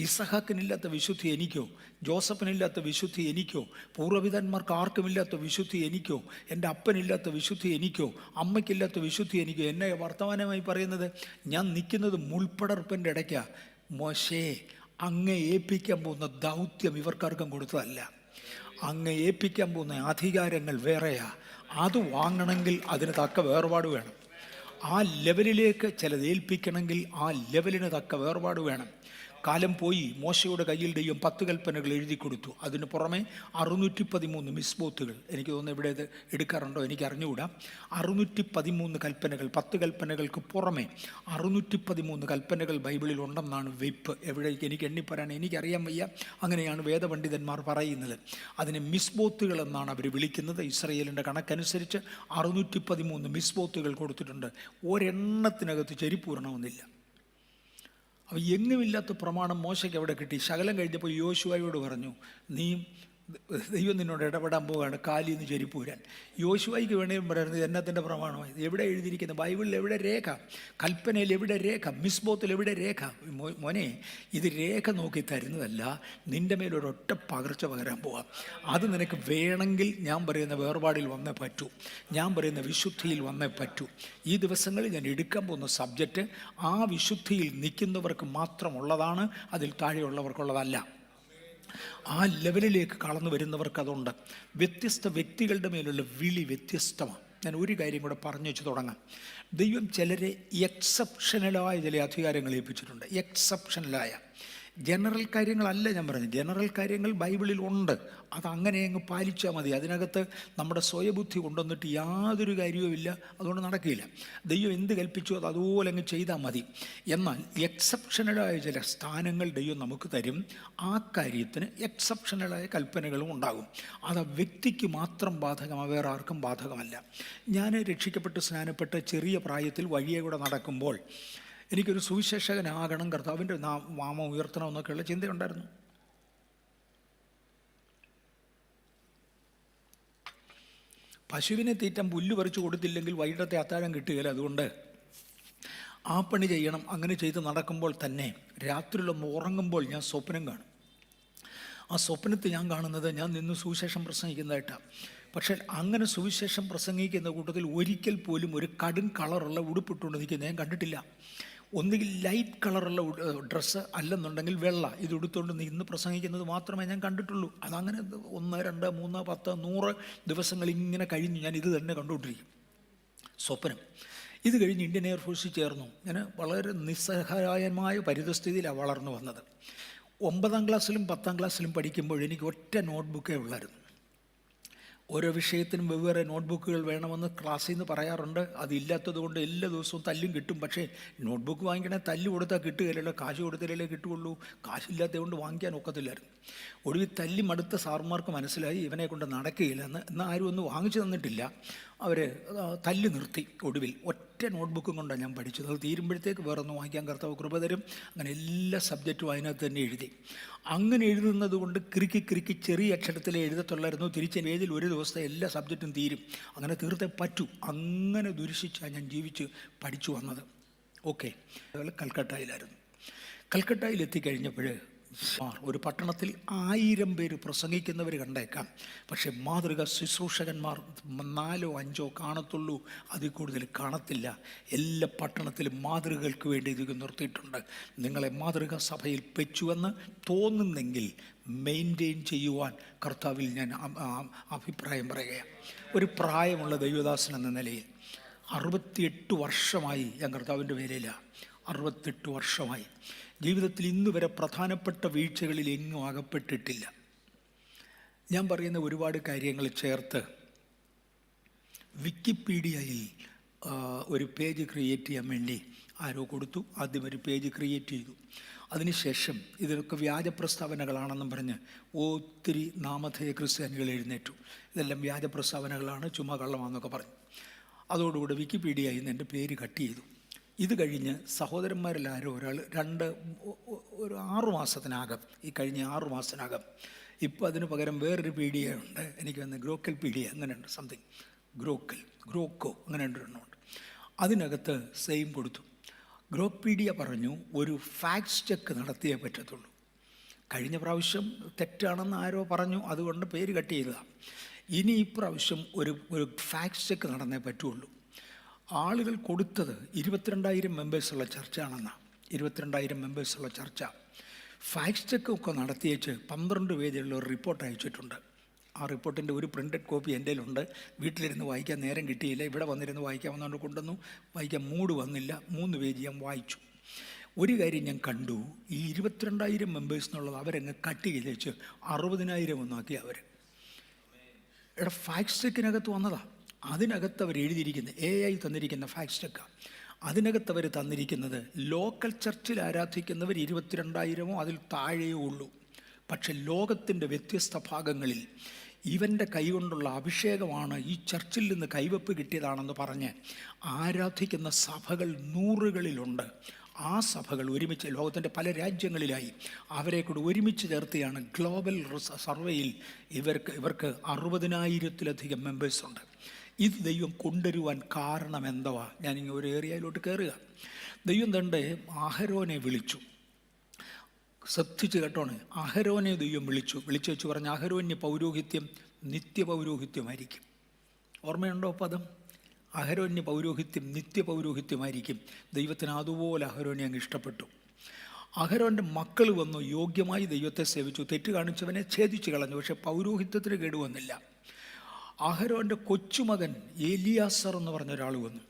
ഇസഹാക്കിനില്ലാത്ത വിശുദ്ധി എനിക്കോ, ജോസഫിനില്ലാത്ത വിശുദ്ധി എനിക്കോ, പൂർവ്വപിതാന്മാർക്ക് ആർക്കുമില്ലാത്ത വിശുദ്ധി എനിക്കോ, എൻ്റെ അപ്പനില്ലാത്ത വിശുദ്ധി എനിക്കോ, അമ്മയ്ക്കില്ലാത്ത വിശുദ്ധി എനിക്കോ. എന്നെ വർത്തമാനമായി പറയുന്നത്, ഞാൻ നിൽക്കുന്നത് മുൾപ്പടർപ്പിൻ്റെ ഇടയ്ക്കാണ്. മോശേ, അങ്ങേ ഏൽപ്പിക്കാൻ പോകുന്ന ദൗത്യം ഇവർക്കാർക്കും കൊടുത്തതല്ല. അങ്ങ് ഏൽപ്പിക്കാൻ പോകുന്ന അധികാരങ്ങൾ വേറെയാ. അത് വാങ്ങണമെങ്കിൽ അതിന് തക്ക വേർപാട് വേണം. ആ ലെവലിലേക്ക് ചിലത് ഏൽപ്പിക്കണമെങ്കിൽ ആ ലെവലിന് തക്ക വേർപാട് വേണം. കാലം പോയി, മോശയുടെ കയ്യിൽ ദൈവം 10 കൽപ്പനകൾ എഴുതി കൊടുത്തു. അതിന് പുറമെ 613 മിസ്ബോത്തുകൾ. എനിക്ക് തോന്നുന്നു ഇവിടെ ഇത് എടുക്കാറുണ്ടോ എനിക്ക് അറിഞ്ഞുകൂടാ. 613 കൽപ്പനകൾ, 10 കൽപ്പനകൾക്ക് പുറമെ 613 കൽപ്പനകൾ ബൈബിളിൽ ഉണ്ടെന്നാണ് വെയ്പ്പ്. എവിടേക്ക് എനിക്ക് എണ്ണിപ്പറയാൻ എനിക്കറിയാൻ വയ്യ. അങ്ങനെയാണ് വേദപണ്ഡിതന്മാർ പറയുന്നത്. അതിനെ മിസ്ബോത്തുകൾ എന്നാണ് അവർ വിളിക്കുന്നത്. ഇസ്രയേലിൻ്റെ കണക്കനുസരിച്ച് 613 മിസ്ബോത്തുകൾ കൊടുത്തിട്ടുണ്ട്. ഒരെണ്ണത്തിനകത്ത് ചെരിപ്പൂരണമെന്നില്ല. അപ്പോൾ എങ്ങുമില്ലാത്ത പ്രമാണം മോശയ്ക്ക് എവിടെ കിട്ടി? ശകലം കഴിഞ്ഞപ്പോൾ യോശുവയോട് പറഞ്ഞു, നീ ദൈവം നിന്നോട് ഇടപെടാൻ പോവുകയാണ്, കാലിൽ നിന്ന് ചെരിപ്പൂരാൻ. യോശുവയ്ക്ക് വേണേലും പറയുന്നത് എന്നത്തിൻ്റെ പ്രമാണമായി. എവിടെ എഴുതിയിരിക്കുന്നത്? ബൈബിളിൽ എവിടെ രേഖ? കൽപ്പനയിൽ എവിടെ രേഖ? മിസ്ബോത്തിൽ എവിടെ രേഖ? മോനെ, ഇത് രേഖ നോക്കി തരുന്നതല്ല, നിൻ്റെ മേലൊരൊറ്റ പകർച്ച പകരാൻ പോവാം. അത് നിനക്ക് വേണമെങ്കിൽ ഞാൻ പറയുന്ന വേർപാടിൽ വന്നേ പറ്റൂ, ഞാൻ പറയുന്ന വിശുദ്ധിയിൽ വന്നേ പറ്റൂ. ഈ ദിവസങ്ങളിൽ ഞാൻ എടുക്കാൻ പോകുന്ന സബ്ജക്റ്റ് ആ വിശുദ്ധിയിൽ നിൽക്കുന്നവർക്ക് മാത്രമുള്ളതാണ്, അതിൽ താഴെയുള്ളവർക്കുള്ളതല്ല. ആ ലെവലിലേക്ക് കടന്നു വരുന്നവർക്ക് അതുണ്ട്. വ്യത്യസ്ത വ്യക്തികളുടെ മേലുള്ള വിളി വ്യത്യസ്തമാണ്. ഞാൻ ഒരു കാര്യം കൂടെ പറഞ്ഞു വെച്ച് തുടങ്ങാം. ദൈവം ചിലരെ എക്സെപ്ഷണലായ ചില അധികാരങ്ങൾ ഏൽപ്പിച്ചിട്ടുണ്ട്. എക്സെപ്ഷണലായ ജനറൽ കാര്യങ്ങളല്ല ഞാൻ പറഞ്ഞു. ജനറൽ കാര്യങ്ങൾ ബൈബിളിൽ ഉണ്ട്, അതങ്ങനെ അങ്ങ് പാലിച്ചാൽ മതി. അതിനകത്ത് നമ്മുടെ സ്വയബുദ്ധി കൊണ്ടുവന്നിട്ട് യാതൊരു കാര്യവുമില്ല, അതുകൊണ്ട് നടക്കില്ല. ദൈവം എന്ത് കൽപ്പിച്ചു അത് അതുപോലെ അങ്ങ് ചെയ്താൽ മതി. എന്നാൽ എക്സെപ്ഷണലായ ചില സ്ഥാനങ്ങൾ ദൈവം നമുക്ക് തരും. ആ കാര്യത്തിന് എക്സെപ്ഷണലായ കൽപ്പനകളും ഉണ്ടാകും. അത് ആ വ്യക്തിക്ക് മാത്രം ബാധകമാണ്, വേറെ ആർക്കും ബാധകമല്ല. ഞാൻ രക്ഷിക്കപ്പെട്ട് സ്നാനപ്പെട്ട് ചെറിയ പ്രായത്തിൽ വഴിയെ കൂടെ നടക്കുമ്പോൾ എനിക്കൊരു സുവിശേഷകനാകണം, കർത്താവിൻ്റെ നാമം ഉയർത്തണമെന്നൊക്കെയുള്ള ചിന്തയുണ്ടായിരുന്നു. പശുവിനെ തീറ്റാൻ പുല്ല് പറിച്ചു കൊടുത്തില്ലെങ്കിൽ വൈകിട്ടത്തെ അത്താഴം കിട്ടുകയില്ല. അതുകൊണ്ട് ആ പണി ചെയ്യണം. അങ്ങനെ ചെയ്ത് നടക്കുമ്പോൾ തന്നെ രാത്രിയിലൊന്ന് ഉറങ്ങുമ്പോൾ ഞാൻ സ്വപ്നം കാണും. ആ സ്വപ്നത്തിൽ ഞാൻ കാണുന്നത് ഞാൻ നിന്ന് സുവിശേഷം പ്രസംഗിക്കുന്നതായിട്ടാണ്. പക്ഷേ അങ്ങനെ സുവിശേഷം പ്രസംഗിക്കുന്ന കൂട്ടത്തിൽ ഒരിക്കൽ പോലും ഒരു കടും കളറുള്ള ഉടുപ്പിട്ടുകൊണ്ട് നിൽക്കുന്നത് ഞാൻ കണ്ടിട്ടില്ല. ഒന്നുകിൽ ലൈറ്റ് കളറുള്ള ഡ്രസ്സ്, അല്ലെന്നുണ്ടെങ്കിൽ വെള്ള. ഇത് ഉടുത്തുകൊണ്ട് നിന്ന് പ്രസംഗിക്കുന്നത് മാത്രമേ ഞാൻ കണ്ടിട്ടുള്ളൂ. അതങ്ങനെ 1, 2, 3, 10, 100 ദിവസങ്ങൾ ഇങ്ങനെ കഴിഞ്ഞ് ഞാൻ ഇത് തന്നെ കണ്ടുകൊണ്ടിരിക്കും സ്വപ്നം. ഇത് കഴിഞ്ഞ് ഇന്ത്യൻ എയർഫോഴ്സിൽ ചേർന്നു. ഞാൻ വളരെ നിസ്സഹായമായ പരിതസ്ഥിതിയിലാണ് വളർന്നു വന്നത്. 9ാം ക്ലാസ്സിലും 10ാം ക്ലാസ്സിലും പഠിക്കുമ്പോൾ എനിക്ക് ഒറ്റ നോട്ട്ബുക്കേ ഉള്ളായിരുന്നു. ഓരോ വിഷയത്തിനും വെവ്വേറെ നോട്ട്ബുക്കുകൾ വേണമെന്ന് ക്ലാസ്സിൽ നിന്ന് പറയാറുണ്ട്. അതില്ലാത്തത് കൊണ്ട് എല്ലാ ദിവസവും തല്ലും കിട്ടും. പക്ഷേ നോട്ട്ബുക്ക് വാങ്ങിക്കണേ തല്ല് കൊടുത്താൽ കിട്ടുകയില്ലല്ലോ, കാശ് കൊടുത്താലേ കിട്ടുകയുള്ളൂ. കാശില്ലാത്തത് കൊണ്ട് വാങ്ങിക്കാൻ ഒക്കത്തില്ലായിരുന്നു. ഒടുവിൽ തല്ലി മടുത്ത സാറുമാർക്ക് മനസ്സിലായി ഇവനെ കൊണ്ട് നടക്കുകയില്ലെന്ന്. എന്നാൽ ആരും ഒന്നും വാങ്ങിച്ചു തന്നിട്ടില്ല. അവർ തല്ല് നിർത്തി. ഒടുവിൽ ഒറ്റ നോട്ട്ബുക്കും കൊണ്ടാണ് ഞാൻ പഠിച്ചത്. അത് തീരുമ്പോഴത്തേക്ക് വേറെ ഒന്നും വാങ്ങിക്കാൻ കർത്താവ് കൃപ തരും. അങ്ങനെ എല്ലാ സബ്ജക്റ്റും അതിനകത്ത് തന്നെ എഴുതി. അങ്ങനെ എഴുതുന്നത് കൊണ്ട് കിറുക്കി ചെറിയ അക്ഷരത്തിലേ എഴുതത്തുള്ളായിരുന്നു. തിരിച്ച് പേജിൽ ഒരു ദിവസത്തെ എല്ലാ സബ്ജക്റ്റും തീരും. അങ്ങനെ തീർത്തേ പറ്റൂ. അങ്ങനെ ദുരിശിച്ചാണ് ഞാൻ ജീവിച്ച് പഠിച്ചു വന്നത്. ഓക്കെ, അതുപോലെ കൽക്കട്ടയിലായിരുന്നു. കൽക്കട്ടയിൽ എത്തിക്കഴിഞ്ഞപ്പോൾ ഒരു പട്ടണത്തിൽ 1000 പേര് പ്രസംഗിക്കുന്നവർ കണ്ടേക്കാം. പക്ഷെ മാതൃക ശുശ്രൂഷകന്മാർ 4 or 5 കാണത്തുള്ളൂ, അതിൽ കൂടുതൽ കാണത്തില്ല. എല്ലാ പട്ടണത്തിലും മാതൃകകൾക്ക് വേണ്ടി ഇത് നിർത്തിയിട്ടുണ്ട്. നിങ്ങളെ മാതൃക സഭയിൽ വെച്ചുവെന്ന് തോന്നുന്നെങ്കിൽ മെയിൻറ്റെയിൻ ചെയ്യുവാൻ കർത്താവിൽ ഞാൻ അഭിപ്രായം പറയുകയാണ്. ഒരു പ്രായമുള്ള ദൈവദാസൻ എന്ന നിലയിൽ 68 വർഷമായി ഞാൻ കർത്താവിൻ്റെ വേലയിലാണ്. 68 വർഷമായി. ജീവിതത്തിൽ ഇന്ന് വരെ പ്രധാനപ്പെട്ട വീഴ്ചകളിൽ എങ്ങും അകപ്പെട്ടിട്ടില്ല. ഞാൻ പറയുന്ന ഒരുപാട് കാര്യങ്ങൾ ചേർത്ത് വിക്കിപീഡിയയിൽ ഒരു പേജ് ക്രിയേറ്റ് ചെയ്യാൻ വേണ്ടി ആരോ കൊടുത്തു. ആദ്യം ഒരു പേജ് ക്രിയേറ്റ് ചെയ്തു. അതിനുശേഷം ഇതിലൊക്കെ വ്യാജ പ്രസ്താവനകളാണെന്നും പറഞ്ഞ് ഒത്തിരി നാമധേയ ക്രിസ്ത്യാനികൾ എഴുന്നേറ്റു. ഇതെല്ലാം വ്യാജ പ്രസ്താവനകളാണ്, ചുമ്മാ കള്ളമാണെന്നൊക്കെ പറഞ്ഞു. അതോടുകൂടി വിക്കിപീഡിയയിൽ നിന്ന് എൻ്റെ പേര് കട്ട് ചെയ്തു. ഇത് കഴിഞ്ഞ് സഹോദരന്മാരിൽ ആരോ ഒരാൾ ഒരു 6 മാസത്തിനകം, ഈ കഴിഞ്ഞ 6 മാസത്തിനകം, ഇപ്പോൾ അതിന് പകരം വേറൊരു പീഡിയ ഉണ്ട്. എനിക്ക് വന്ന് ഗ്രോക്കൽ പീഡിയ അങ്ങനെയുണ്ട്, സംതിങ് ഗ്രോക്കോ അങ്ങനെ ഉണ്ടെന്നുണ്ട്. അതിനകത്ത് സെയിം കൊടുത്തു. ഗ്രോപീഡിയ പറഞ്ഞു ഒരു ഫാക്ട് ചെക്ക് നടത്തിയേ പറ്റത്തുള്ളൂ. കഴിഞ്ഞ പ്രാവശ്യം തെറ്റാണെന്ന് ആരോ പറഞ്ഞു, അതുകൊണ്ട് പേര് കട്ട് ചെയ്തതാണ്. ഇനി ഇപ്രാവശ്യം ഒരു ഫാക്ട് ചെക്ക് നടന്നേ പറ്റുള്ളൂ. ആളുകൾ കൊടുത്തത് 22,000 മെമ്പേഴ്സുള്ള ചർച്ചയാണെന്നാണ്. 22,000 മെമ്പേഴ്സുള്ള ചർച്ച. ഫാക്ട് ചെക്കൊക്കെ നടത്തിയേച്ച് 12 പേജുള്ള ഒരു റിപ്പോർട്ട് അയച്ചിട്ടുണ്ട്. ആ റിപ്പോർട്ടിൻ്റെ ഒരു പ്രിൻ്റഡ് കോപ്പി എൻ്റെ കയ്യിലുണ്ട്. വീട്ടിലിരുന്ന് വായിക്കാൻ നേരം കിട്ടിയില്ല. ഇവിടെ വന്നിരുന്ന് വായിക്കാമെന്നുകൊണ്ട് കൊണ്ടുവന്നു. വായിക്കാൻ മൂഡ് വന്നില്ല. 3 പേജ് ഞാൻ വായിച്ചു. ഒരു കാര്യം ഞാൻ കണ്ടു, ഈ 22,000 മെമ്പേഴ്സ് എന്നുള്ളത് അവരങ്ങ് കട്ട് ചെയ്തേച്ച് 60,000 ഒന്നാക്കി അവർ. ഫാക്ട് ചെക്കിനകത്ത് വന്നതാണ്. അതിനകത്ത് അവർ എഴുതിയിരിക്കുന്നത് AI തന്നിരിക്കുന്ന ഫാക്ട് ചെക്കാണ്. അതിനകത്ത് അവർ തന്നിരിക്കുന്നത് ലോക്കൽ ചർച്ചിൽ ആരാധിക്കുന്നവർ 22,000 അതിൽ താഴെയേ ഉള്ളൂ. പക്ഷെ ലോകത്തിൻ്റെ വ്യത്യസ്ത ഭാഗങ്ങളിൽ ഇവൻ്റെ കൈകൊണ്ടുള്ള അഭിഷേകമാണ് ഈ ചർച്ചിൽ നിന്ന് കൈവപ്പ് കിട്ടിയതാണെന്ന് പറഞ്ഞ് ആരാധിക്കുന്ന സഭകൾ 100കളിലുണ്ട്. ആ സഭകൾ ഒരുമിച്ച് ലോകത്തിൻ്റെ പല രാജ്യങ്ങളിലായി അവരെ കൂടെ ഒരുമിച്ച് ചേർത്തിയാണ് ഗ്ലോബൽ സർവേയിൽ ഇവർക്ക് 60,000-ലധികം മെമ്പേഴ്സുണ്ട്. ഇത് ദൈവം കൊണ്ടുവരുവാൻ കാരണം എന്തുവാ? ഞാനിങ്ങനെ ഒരു ഏരിയയിലോട്ട് കയറുക. ദൈവം തൻ്റെ അഹരോനെ വിളിച്ചു. ശ്രദ്ധിച്ച് കേട്ടോണ്, അഹരോനെ ദൈവം വിളിച്ചു വെച്ച് പറഞ്ഞ അഹരോന്യ പൗരോഹിത്യം നിത്യപൗരോഹിത്യമായിരിക്കും. ഓർമ്മയുണ്ടോ പദം? അഹരോന്യ പൗരോഹിത്യം നിത്യപൗരോഹിത്യമായിരിക്കും. ദൈവത്തിന് അതുപോലെ അഹരോനെ അങ്ങ് ഇഷ്ടപ്പെട്ടു. അഹരോൻ്റെ മക്കൾ വന്നു, യോഗ്യമായി ദൈവത്തെ സേവിച്ചു, തെറ്റ് കാണിച്ചവനെ ഛേദിച്ചു കളഞ്ഞു. പക്ഷെ പൗരോഹിത്യത്തിന് കേടുവന്നില്ല. അഹരോൻ്റെ കൊച്ചുമകൻ ഏലിയാസർ എന്ന് പറഞ്ഞ ഒരാൾ വന്നു.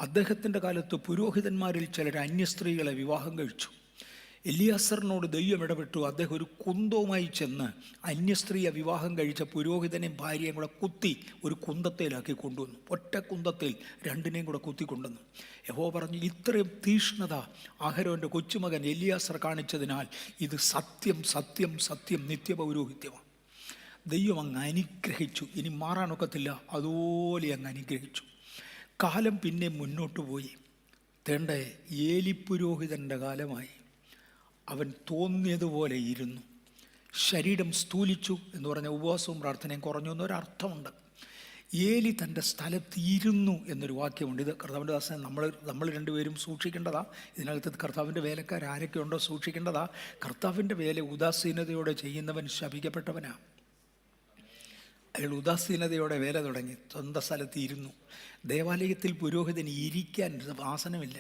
അദ്ദേഹത്തിൻ്റെ കാലത്ത് പുരോഹിതന്മാരിൽ ചിലർ അന്യസ്ത്രീകളെ വിവാഹം കഴിച്ചു. എലിയാസറിനോട് ദൈവം ഇടപെട്ടു. അദ്ദേഹം ഒരു കുന്തവുമായി ചെന്ന് അന്യസ്ത്രീയെ വിവാഹം കഴിച്ച പുരോഹിതനെയും ഭാര്യയും കൂടെ കുത്തി ഒരു കുന്തത്തേലാക്കി കൊണ്ടുവന്നു. ഒറ്റ കുന്തത്തിൽ 2നെയും കൂടെ കുത്തി കൊണ്ടുവന്നു. യഹോവ പറഞ്ഞു, ഇത്രയും തീഷ്ണത അഹരോൻ്റെ കൊച്ചുമകൻ എലിയാസർ കാണിച്ചതിനാൽ ഇത് സത്യം സത്യം സത്യം നിത്യപൗരോഹിത്യമാണ്. ദൈവം അങ്ങ് അനുഗ്രഹിച്ചു. ഇനി മാറാനൊക്കത്തില്ല, അതുപോലെ അങ്ങ് അനുഗ്രഹിച്ചു. കാലം പിന്നെ മുന്നോട്ട് പോയി. തേണ്ട ഏലിപുരോഹിതൻ്റെ കാലമായി. അവൻ തോന്നിയതുപോലെ ഇരുന്നു. ശരീരം സ്ഥൂലിച്ചു എന്ന് പറഞ്ഞ ഉപവാസവും പ്രാർത്ഥനയും കുറഞ്ഞു എന്നൊരർത്ഥമുണ്ട്. ഏലി തൻ്റെ സ്ഥലത്ത് ഇരുന്നു എന്നൊരു വാക്യമുണ്ട്. ഇത് കർത്താവിൻ്റെ ദാസനെ നമ്മൾ 2 പേരും സൂക്ഷിക്കേണ്ടതാ. ഇതിനകത്ത് കർത്താവിൻ്റെ വേലക്കാർ ആരൊക്കെ ഉണ്ടോ സൂക്ഷിക്കേണ്ടതാ. കർത്താവിൻ്റെ വേല ഉദാസീനതയോടെ ചെയ്യുന്നവൻ ശപിക്കപ്പെട്ടവനാ. അയാൾ ഉദാസീനതയോടെ വേല തുടങ്ങി, സ്വന്തം സ്ഥലത്ത് ഇരുന്നു. ദേവാലയത്തിൽ പുരോഹിതന് ഇരിക്കാൻ ആസനമില്ല.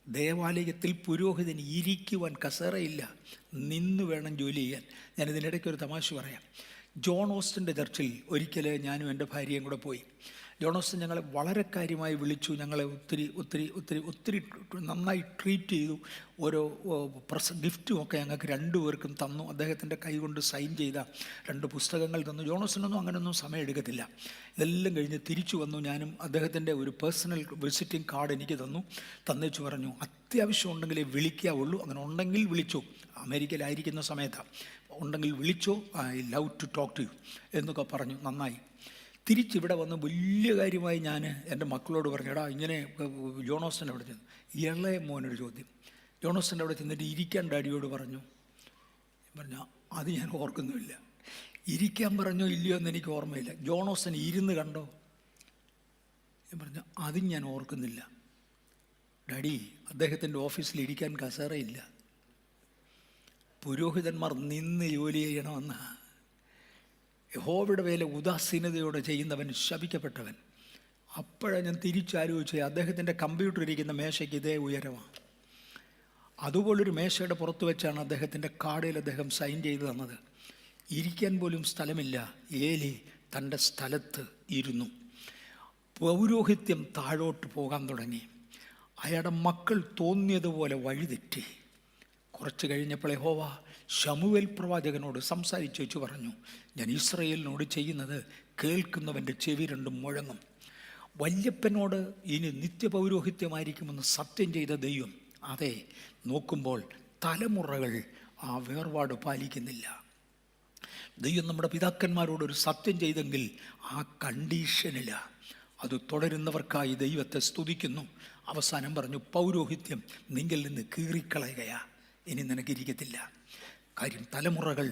ദേവാലയത്തിൽ പുരോഹിതന് ഇരിക്കുവാൻ കസേരയില്ല. നിന്ന് വേണം ജോലി ചെയ്യാൻ. ഞാനിതിനിടയ്ക്ക് ഒരു തമാശ പറയാം. ജോൺ ഓസ്റ്റിൻ്റെ ചർച്ചിൽ ഒരിക്കൽ ഞാനും എൻ്റെ ഭാര്യയും കൂടെ പോയി. ജോണോസൻ ഞങ്ങളെ വളരെ കാര്യമായി വിളിച്ചു, ഞങ്ങളെ ഒത്തിരി ഒത്തിരി ഒത്തിരി ഒത്തിരി നന്നായി ട്രീറ്റ് ചെയ്തു. ഓരോ ഗിഫ്റ്റും ഒക്കെ ഞങ്ങൾക്ക് രണ്ടുപേർക്കും തന്നു. അദ്ദേഹത്തിൻ്റെ കൈകൊണ്ട് സൈൻ ചെയ്ത 2 പുസ്തകങ്ങൾ തന്നു. ജോണോസിനൊന്നും അങ്ങനെയൊന്നും സമയം എടുക്കത്തില്ല. ഇതെല്ലാം കഴിഞ്ഞ് തിരിച്ചു വന്നു. ഞാനും അദ്ദേഹത്തിൻ്റെ ഒരു പേഴ്സണൽ വിസിറ്റിംഗ് കാർഡ് എനിക്ക് തന്നേച്ചു പറഞ്ഞു, അത്യാവശ്യം ഉണ്ടെങ്കിലേ വിളിക്കാവുള്ളൂ, അങ്ങനെ ഉണ്ടെങ്കിൽ വിളിച്ചു. അമേരിക്കയിലായിരിക്കുന്ന സമയത്താണ്, ഉണ്ടെങ്കിൽ വിളിച്ചോ, I love to talk to you എന്നൊക്കെ പറഞ്ഞു. നന്നായി. തിരിച്ചിവിടെ വന്ന് വലിയ കാര്യമായി ഞാൻ എൻ്റെ മക്കളോട് പറഞ്ഞു, എടാ ഇങ്ങനെ ജോണോസിൻ്റെ അവിടെ ചെന്നു. ഇളയ മോനൊരു ചോദ്യം, ജോണോസിൻ്റെ അവിടെ ചെന്നിട്ട് ഇരിക്കാൻ ഡാഡിയോട് പറഞ്ഞു. അത് ഞാൻ ഓർക്കുന്നുമില്ല. ഇരിക്കാൻ പറഞ്ഞോ ഇല്ലയോ എന്ന് എനിക്ക് ഓർമ്മയില്ല. ജോണോസൻ ഇരുന്ന് കണ്ടോ? ഞാൻ പറഞ്ഞു അതും ഞാൻ ഓർക്കുന്നില്ല. ഡാഡി, അദ്ദേഹത്തിൻ്റെ ഓഫീസിൽ ഇരിക്കാൻ കസേരയില്ല, പുരോഹിതന്മാർ നിന്ന് ജോലി ചെയ്യണമെന്ന. യഹോവയുടെ വേല ഉദാസീനതയോടെ ചെയ്യുന്നവൻ ശപിക്കപ്പെട്ടവൻ. അപ്പോഴാണ് ഞാൻ തിരിച്ചാലോചിച്ച്, അദ്ദേഹത്തിൻ്റെ കമ്പ്യൂട്ടർ ഇരിക്കുന്ന മേശയ്ക്ക് ഇതേ ഉയരമാണ്. അതുപോലൊരു മേശയുടെ പുറത്ത് വെച്ചാണ് അദ്ദേഹത്തിൻ്റെ കാർഡിൽ അദ്ദേഹം സൈൻ ചെയ്ത് തന്നത്. ഇരിക്കാൻ പോലും സ്ഥലമില്ല. ഏലി തൻ്റെ സ്ഥലത്ത് ഇരുന്നു. പൗരോഹിത്യം താഴോട്ട് പോകാൻ തുടങ്ങി. അയാളുടെ മക്കൾ തോന്നിയതുപോലെ വഴിതെറ്റി. കുറച്ച് കഴിഞ്ഞപ്പോൾ യഹോവ ശമൂവേൽ പ്രവാചകനോട് സംസാരിച്ചു വെച്ച് പറഞ്ഞു, ഞാൻ ഇസ്രായേലിനോട് ചെയ്യുന്നത് കേൾക്കുന്നവൻ്റെ ചെവി രണ്ടും മുഴങ്ങും. വല്യപ്പനോട് ഇനി നിത്യപൗരോഹിത്യമായിരിക്കുമെന്ന് സത്യം ചെയ്ത ദൈവം, അതെ, നോക്കുമ്പോൾ തലമുറകൾ ആ വേർപാട് പാലിക്കുന്നില്ല. ദൈവം നമ്മുടെ പിതാക്കന്മാരോടൊരു സത്യം ചെയ്തെങ്കിൽ ആ കണ്ടീഷനില്ല. അത് തുടരുന്നവർക്കായി ദൈവത്തെ സ്തുതിക്കുന്നു. അവസാനം പറഞ്ഞു, പൗരോഹിത്യം നിങ്കിൽ നിന്ന് കീറിക്കളയുകയാ, ഇനി നിനക്കിരിക്കത്തില്ല. കാര്യം തലമുറകൾ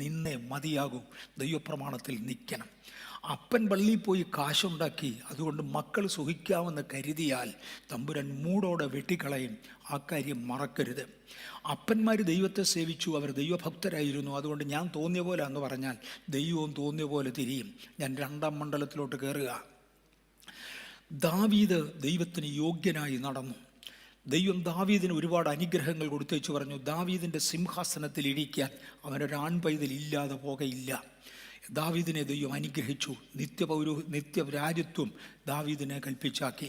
നിന്നേ മതിയാകൂ. ദൈവപ്രമാണത്തിൽ നിൽക്കണം. അപ്പൻ പള്ളിയിൽ പോയി കാശുണ്ടാക്കി അതുകൊണ്ട് മക്കൾ സുഖിക്കാമെന്ന് കരുതിയാൽ തമ്പുരാൻ മൂടോടെ വെട്ടിക്കളയും. ആ കാര്യം മറക്കരുത്. അപ്പന്മാർ ദൈവത്തെ സേവിച്ചു, അവർ ദൈവഭക്തരായിരുന്നു, അതുകൊണ്ട് ഞാൻ തോന്നിയ പോലെ എന്ന് പറഞ്ഞാൽ ദൈവവും തോന്നിയ പോലെ തിരിയും. ഞാൻ 2ാം മണ്ഡലത്തിലോട്ട് കയറുക. ദാവീദ് ദൈവത്തിന് യോഗ്യനായി നടന്നു. ദൈവം ദാവീദിന് ഒരുപാട് അനുഗ്രഹങ്ങൾ കൊടുത്തേച്ചു പറഞ്ഞു, ദാവീദിൻ്റെ സിംഹാസനത്തിൽ ഇരിക്കാൻ അവനൊരാൺപൈതൽ ഇല്ലാതെ പോകയില്ല. ദാവീദിനെ ദൈവം അനുഗ്രഹിച്ചു. നിത്യരാജ്യത്വം ദാവീദിനെ കൽപ്പിച്ചാക്കി.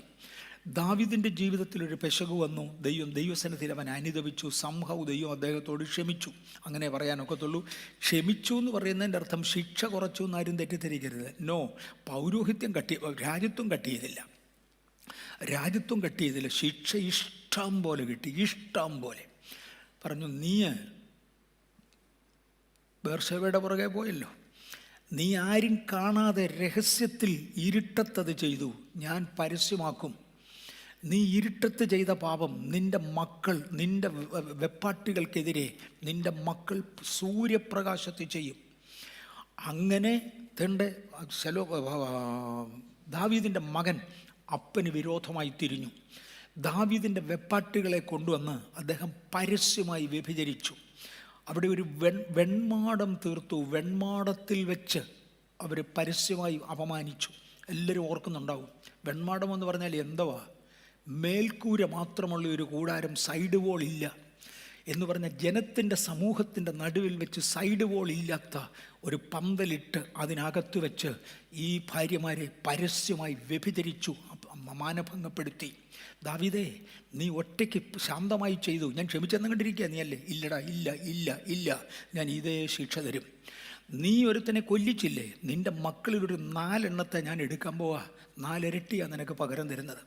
ദാവീദിൻ്റെ ജീവിതത്തിലൊരു പെശക് വന്നു. ദൈവസന്നിധിയിൽ അവൻ അനുതപിച്ചു. ദൈവം അദ്ദേഹത്തോട് ക്ഷമിച്ചു. അങ്ങനെ പറയാനൊക്കത്തുള്ളൂ. ക്ഷമിച്ചു എന്ന് പറയുന്നതിൻ്റെ അർത്ഥം ശിക്ഷ കുറച്ചു എന്നാരും തെറ്റിദ്ധരിക്കരുത്. നോ, പൗരോഹിത്യം രാജ്യത്വം കട്ട് ചെയ്തില്ല. ശിക്ഷ ഇഷ്ടം പോലെ കിട്ടി, ഇഷ്ടം പോലെ. പറഞ്ഞു, നീ ബേർശേബയുടെ പുറകെ പോയല്ലോ, നീ ആരും കാണാതെ രഹസ്യത്തിൽ ഇരുട്ടത്തത് ചെയ്തു, ഞാൻ പരസ്യമാക്കും. നീ ഇരുട്ടത്ത് ചെയ്ത പാപം നിൻ്റെ മക്കൾ, നിൻ്റെ വെപ്പാട്ടികൾക്കെതിരെ നിൻ്റെ മക്കൾ സൂര്യപ്രകാശത്തിൽ ചെയ്യും. അങ്ങനെ ദാവീദിൻ്റെ മകൻ അപ്പന് വിരോധമായി തിരിഞ്ഞു. ദാവീദിൻ്റെ വെപ്പാട്ടികളെ കൊണ്ടുവന്ന് അദ്ദേഹം പരസ്യമായി വ്യഭിചരിച്ചു. അവിടെ ഒരു വെൺമാടം തീർത്തു. വെൺമാടത്തിൽ വെച്ച് അവർ പരസ്യമായി അപമാനിച്ചു. എല്ലാവരും ഓർക്കുന്നുണ്ടാവും. വെൺമാടം എന്ന് പറഞ്ഞാൽ എന്തുവാ? മേൽക്കൂര മാത്രമുള്ള ഒരു കൂടാരം, സൈഡ് വോൾ ഇല്ല എന്ന് പറഞ്ഞ ജനത്തിൻ്റെ സമൂഹത്തിൻ്റെ നടുവിൽ വെച്ച് സൈഡ് വോൾ ഇല്ലാത്ത ഒരു പന്തലിട്ട് അതിനകത്ത് വെച്ച് ഈ ഭാര്യമാരെ പരസ്യമായി വ്യഭിചരിച്ചു, മാനഭംഗപ്പെടുത്തി. ദാവീദേ, നീ ഒറ്റയ്ക്ക് ശാന്തമായി ചെയ്തു, ഞാൻ ക്ഷമിച്ചെന്ന് കണ്ടിരിക്കുക നീയല്ലേ? ഇല്ലടാ, ഇല്ല ഇല്ല ഇല്ല, ഞാൻ ഇതേ ശിക്ഷ തരും. നീ ഒരുത്തനെ കൊല്ലിച്ചില്ലേ, നിൻ്റെ മക്കളിലൊരു 4 എണ്ണത്തെ ഞാൻ എടുക്കാൻ പോവാ, 4 ഇരട്ടിയാണ് നിനക്ക് പകരം തരുന്നത്.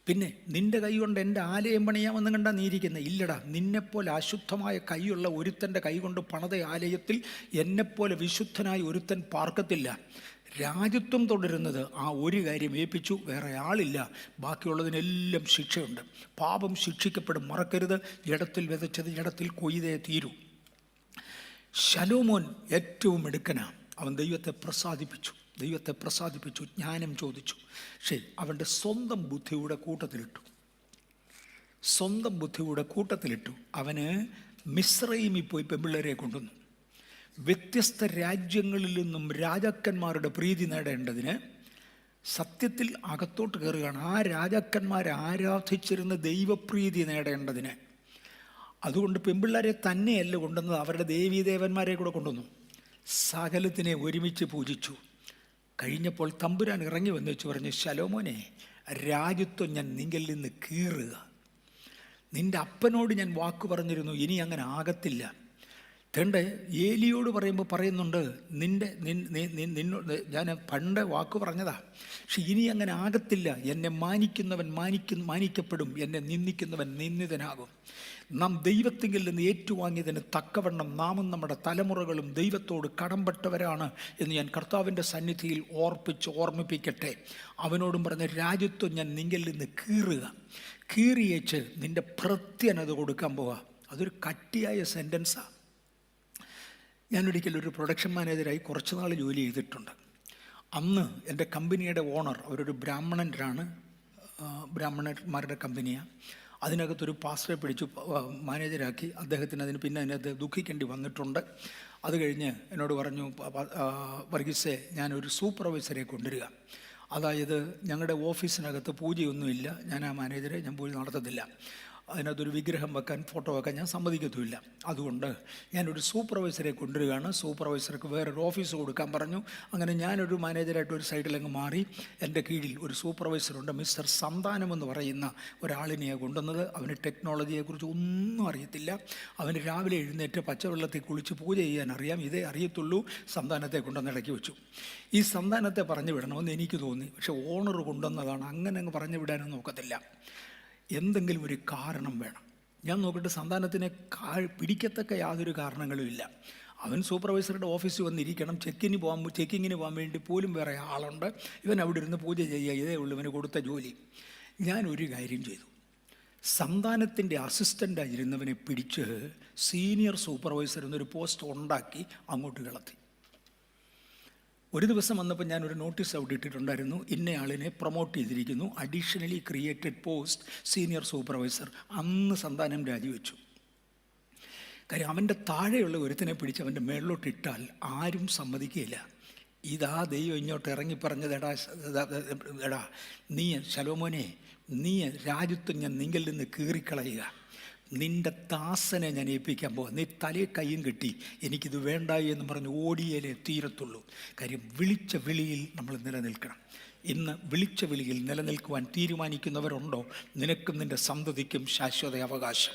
പിന്നെ നിൻ്റെ കൈ കൊണ്ട് എൻ്റെ ആലയം പണിയാമെന്ന് കണ്ടാ നീ ഇരിക്കുന്നത്? ഇല്ലടാ, നിന്നെപ്പോലെ അശുദ്ധമായ കൈയുള്ള ഒരുത്തൻ്റെ കൈ കൊണ്ട് പണിത ആലയത്തിൽ എന്നെപ്പോലെ വിശുദ്ധനായി ഒരുത്തൻ പാർക്കത്തില്ല. രാജ്യത്വം തുടരുന്നത് ആ ഒരു കാര്യം ഏൽപ്പിച്ചു, വേറെ ആളില്ല. ബാക്കിയുള്ളതിനെല്ലാം ശിക്ഷയുണ്ട്. പാപം ശിക്ഷിക്കപ്പെടും, മറക്കരുത്. ജഡത്തിൽ വിതച്ചത് ജഡത്തിൽ കൊയ്തേ തീരൂ. ശലോമോൻ ഏറ്റവും മിടുക്കനാ. അവൻ ദൈവത്തെ പ്രസാദിപ്പിച്ചു, ജ്ഞാനം ചോദിച്ചു. പക്ഷേ അവൻ്റെ സ്വന്തം ബുദ്ധിയുടെ കൂട്ടത്തിലിട്ടു. അവന് മിസ്രൈമിൽ പോയി പെമ്പിള്ളേരെ കൊണ്ടുവന്നു. വ്യത്യസ്ത രാജ്യങ്ങളിൽ നിന്നും രാജാക്കന്മാരുടെ പ്രീതി നേടേണ്ടതിന് സത്യത്തിൽ അകത്തോട്ട് കയറുകയാണ്. ആ രാജാക്കന്മാരെ ആരാധിച്ചിരുന്ന ദൈവപ്രീതി നേടേണ്ടതിന്. അതുകൊണ്ട് പെമ്പിള്ളേരെ തന്നെയല്ല കൊണ്ടുവന്നത്, അവരുടെ ദേവീദേവന്മാരെ കൂടെ കൊണ്ടുവന്നു. സകലത്തിനെ ഒരുമിച്ച് പൂജിച്ചു. കഴിഞ്ഞപ്പോൾ തമ്പുരാൻ ഇറങ്ങി വന്നു വെച്ച് പറഞ്ഞു, ശലോമോനെ, രാജ്യത്വം ഞാൻ നിങ്ങളിൽ നിന്ന് കീറുക. നിൻ്റെ അപ്പനോട് ഞാൻ വാക്ക് പറഞ്ഞിരുന്നു, ഇനി അങ്ങനെ ആകത്തില്ല. തേണ്ട ഏലിയോട് പറയുമ്പോൾ പറയുന്നുണ്ട്, നിന്നോട് ഞാൻ പണ്ട് വാക്ക് പറഞ്ഞതാ, പക്ഷെ ഇനി അങ്ങനെ ആകത്തില്ല. എന്നെ മാനിക്കുന്നവൻ മാനിക്കപ്പെടും, എന്നെ നിന്ദിക്കുന്നവൻ നിന്ദിതനാകും. നാം ദൈവത്തിങ്കിൽ നിന്ന് ഏറ്റുവാങ്ങിയതിന് തക്കവണ്ണം നാമും നമ്മുടെ തലമുറകളും ദൈവത്തോട് കടംപെട്ടവരാണ് എന്ന് ഞാൻ കർത്താവിൻ്റെ സന്നിധിയിൽ ഓർമ്മിപ്പിക്കട്ടെ. അവനോടും പറഞ്ഞ, രാജ്യത്വം ഞാൻ നിങ്കിൽ നിന്ന് കീറിയേച്ച് നിൻ്റെ പ്രത്യനത് കൊടുക്കാൻ പോവുക. അതൊരു കട്ടിയായ സെൻറ്റൻസാണ്. ഞാനൊരിക്കലും ഒരു പ്രൊഡക്ഷൻ മാനേജരായി കുറച്ച് നാൾ ജോലി ചെയ്തിട്ടുണ്ട്. അന്ന് എൻ്റെ കമ്പനിയുടെ ഓണർ, അവരൊരു ബ്രാഹ്മണന്മാരുടെ കമ്പനിയാണ്. അതിനകത്തൊരു പാസ്റ്ററെ പിടിച്ചു മാനേജരാക്കി. അദ്ദേഹത്തിന് പിന്നെ അതിനകത്ത് ദുഃഖിക്കേണ്ടി വന്നിട്ടുണ്ട്. അത് കഴിഞ്ഞ് എന്നോട് പറഞ്ഞു, വർഗീസേ, ഞാനൊരു സൂപ്പർവൈസറെ കൊണ്ടുവരിക. അതായത് ഞങ്ങളുടെ ഓഫീസിനകത്ത് പൂജയൊന്നുമില്ല, ഞാൻ ആ മാനേജറെ ഞാൻ പൂജ നടത്തത്തില്ല. അതിനകത്തൊരു വിഗ്രഹം വെക്കാൻ, ഫോട്ടോ വെക്കാൻ ഞാൻ സമ്മതിക്കത്തുമില്ല. അതുകൊണ്ട് ഞാനൊരു സൂപ്പർവൈസറെ കൊണ്ടുവരികയാണ്. സൂപ്പർവൈസർക്ക് വേറൊരു ഓഫീസ് കൊടുക്കാൻ പറഞ്ഞു. അങ്ങനെ ഞാനൊരു മാനേജറായിട്ട് ഒരു സൈഡിലങ്ങ് മാറി. എൻ്റെ കീഴിൽ ഒരു സൂപ്പർവൈസറുണ്ട്, മിസ്റ്റർ സന്താനം എന്ന് പറയുന്ന ഒരാളിനെയാണ് കൊണ്ടുവന്നത്. അവന് ടെക്നോളജിയെക്കുറിച്ച് ഒന്നും അറിയത്തില്ല. അവന് രാവിലെ എഴുന്നേറ്റ് പച്ചവെള്ളത്തിൽ കുളിച്ച് പൂജ ചെയ്യാൻ അറിയാം. ഇതേ അറിയത്തുള്ളൂ. സന്താനത്തെ കൊണ്ടുവന്ന് ഇടയ്ക്ക് വെച്ചു. ഈ സന്താനത്തെ പറഞ്ഞു വിടണമെന്ന് എനിക്ക് തോന്നി. പക്ഷെ ഓണർ കൊണ്ടുവന്നതാണ്, അങ്ങനെ അങ്ങ് പറഞ്ഞു വിടാനൊന്നും നോക്കത്തില്ല. എന്തെങ്കിലും ഒരു കാരണം വേണം. ഞാൻ നോക്കിയിട്ട് സന്താനത്തിനെ പിടിക്കത്തക്ക യാതൊരു കാരണങ്ങളും ഇല്ല. അവൻ സൂപ്പർവൈസറുടെ ഓഫീസിൽ വന്നിരിക്കണം. ചെക്കിങ്ങിന് പോകാൻ വേണ്ടി പോലും വേറെ ആളുണ്ട്. ഇവൻ അവിടെ ഇരുന്ന് പൂജ ചെയ്യുക, ഇതേ ഉള്ളൂ ഇവന് കൊടുത്ത ജോലി. ഞാനൊരു കാര്യം ചെയ്തു. സന്താനത്തിൻ്റെ അസിസ്റ്റൻ്റായിരുന്നവനെ പിടിച്ച് സീനിയർ സൂപ്പർവൈസർ എന്നൊരു പോസ്റ്റ് ഉണ്ടാക്കി അങ്ങോട്ട് കിളത്തി. ഒരു ദിവസം വന്നപ്പോൾ ഞാനൊരു നോട്ടീസ് അവിടെ ഇട്ടിട്ടുണ്ടായിരുന്നു, ഇന്നയാളിനെ പ്രൊമോട്ട് ചെയ്തിരിക്കുന്നു, additionally created post senior supervisor. അന്ന് സന്താനം രാജിവെച്ചു. കാര്യം അവൻ്റെ താഴെയുള്ള ഒരുത്തിനെ പിടിച്ച് അവൻ്റെ മേളിലോട്ട് ഇട്ടാൽ ആരും സമ്മതിക്കുകയില്ല. ഇതാ ദൈവം ഇങ്ങോട്ട് ഇറങ്ങി പറഞ്ഞത്, എടാ നീ ശലോമോനെ, നീ രാജ്യത്വം ഞാൻ നിങ്കിൽ നിന്ന് കീറിക്കളയുക, നിൻ്റെ ദാസനെ ഞാൻ ഏൽപ്പിക്കാൻ പോകാം. നീ തലയെ കയ്യും കെട്ടി എനിക്കിത് വേണ്ടായി എന്ന് പറഞ്ഞ് ഓടിയാലേ തീരത്തുള്ളൂ. കാര്യം വിളിച്ച വിളിയിൽ നമ്മൾ നിലനിൽക്കണം. ഇന്ന് വിളിച്ച വിളിയിൽ നിലനിൽക്കുവാൻ തീരുമാനിക്കുന്നവരുണ്ടോ? നിനക്കും നിൻ്റെ സന്തതിക്കും ശാശ്വത അവകാശം.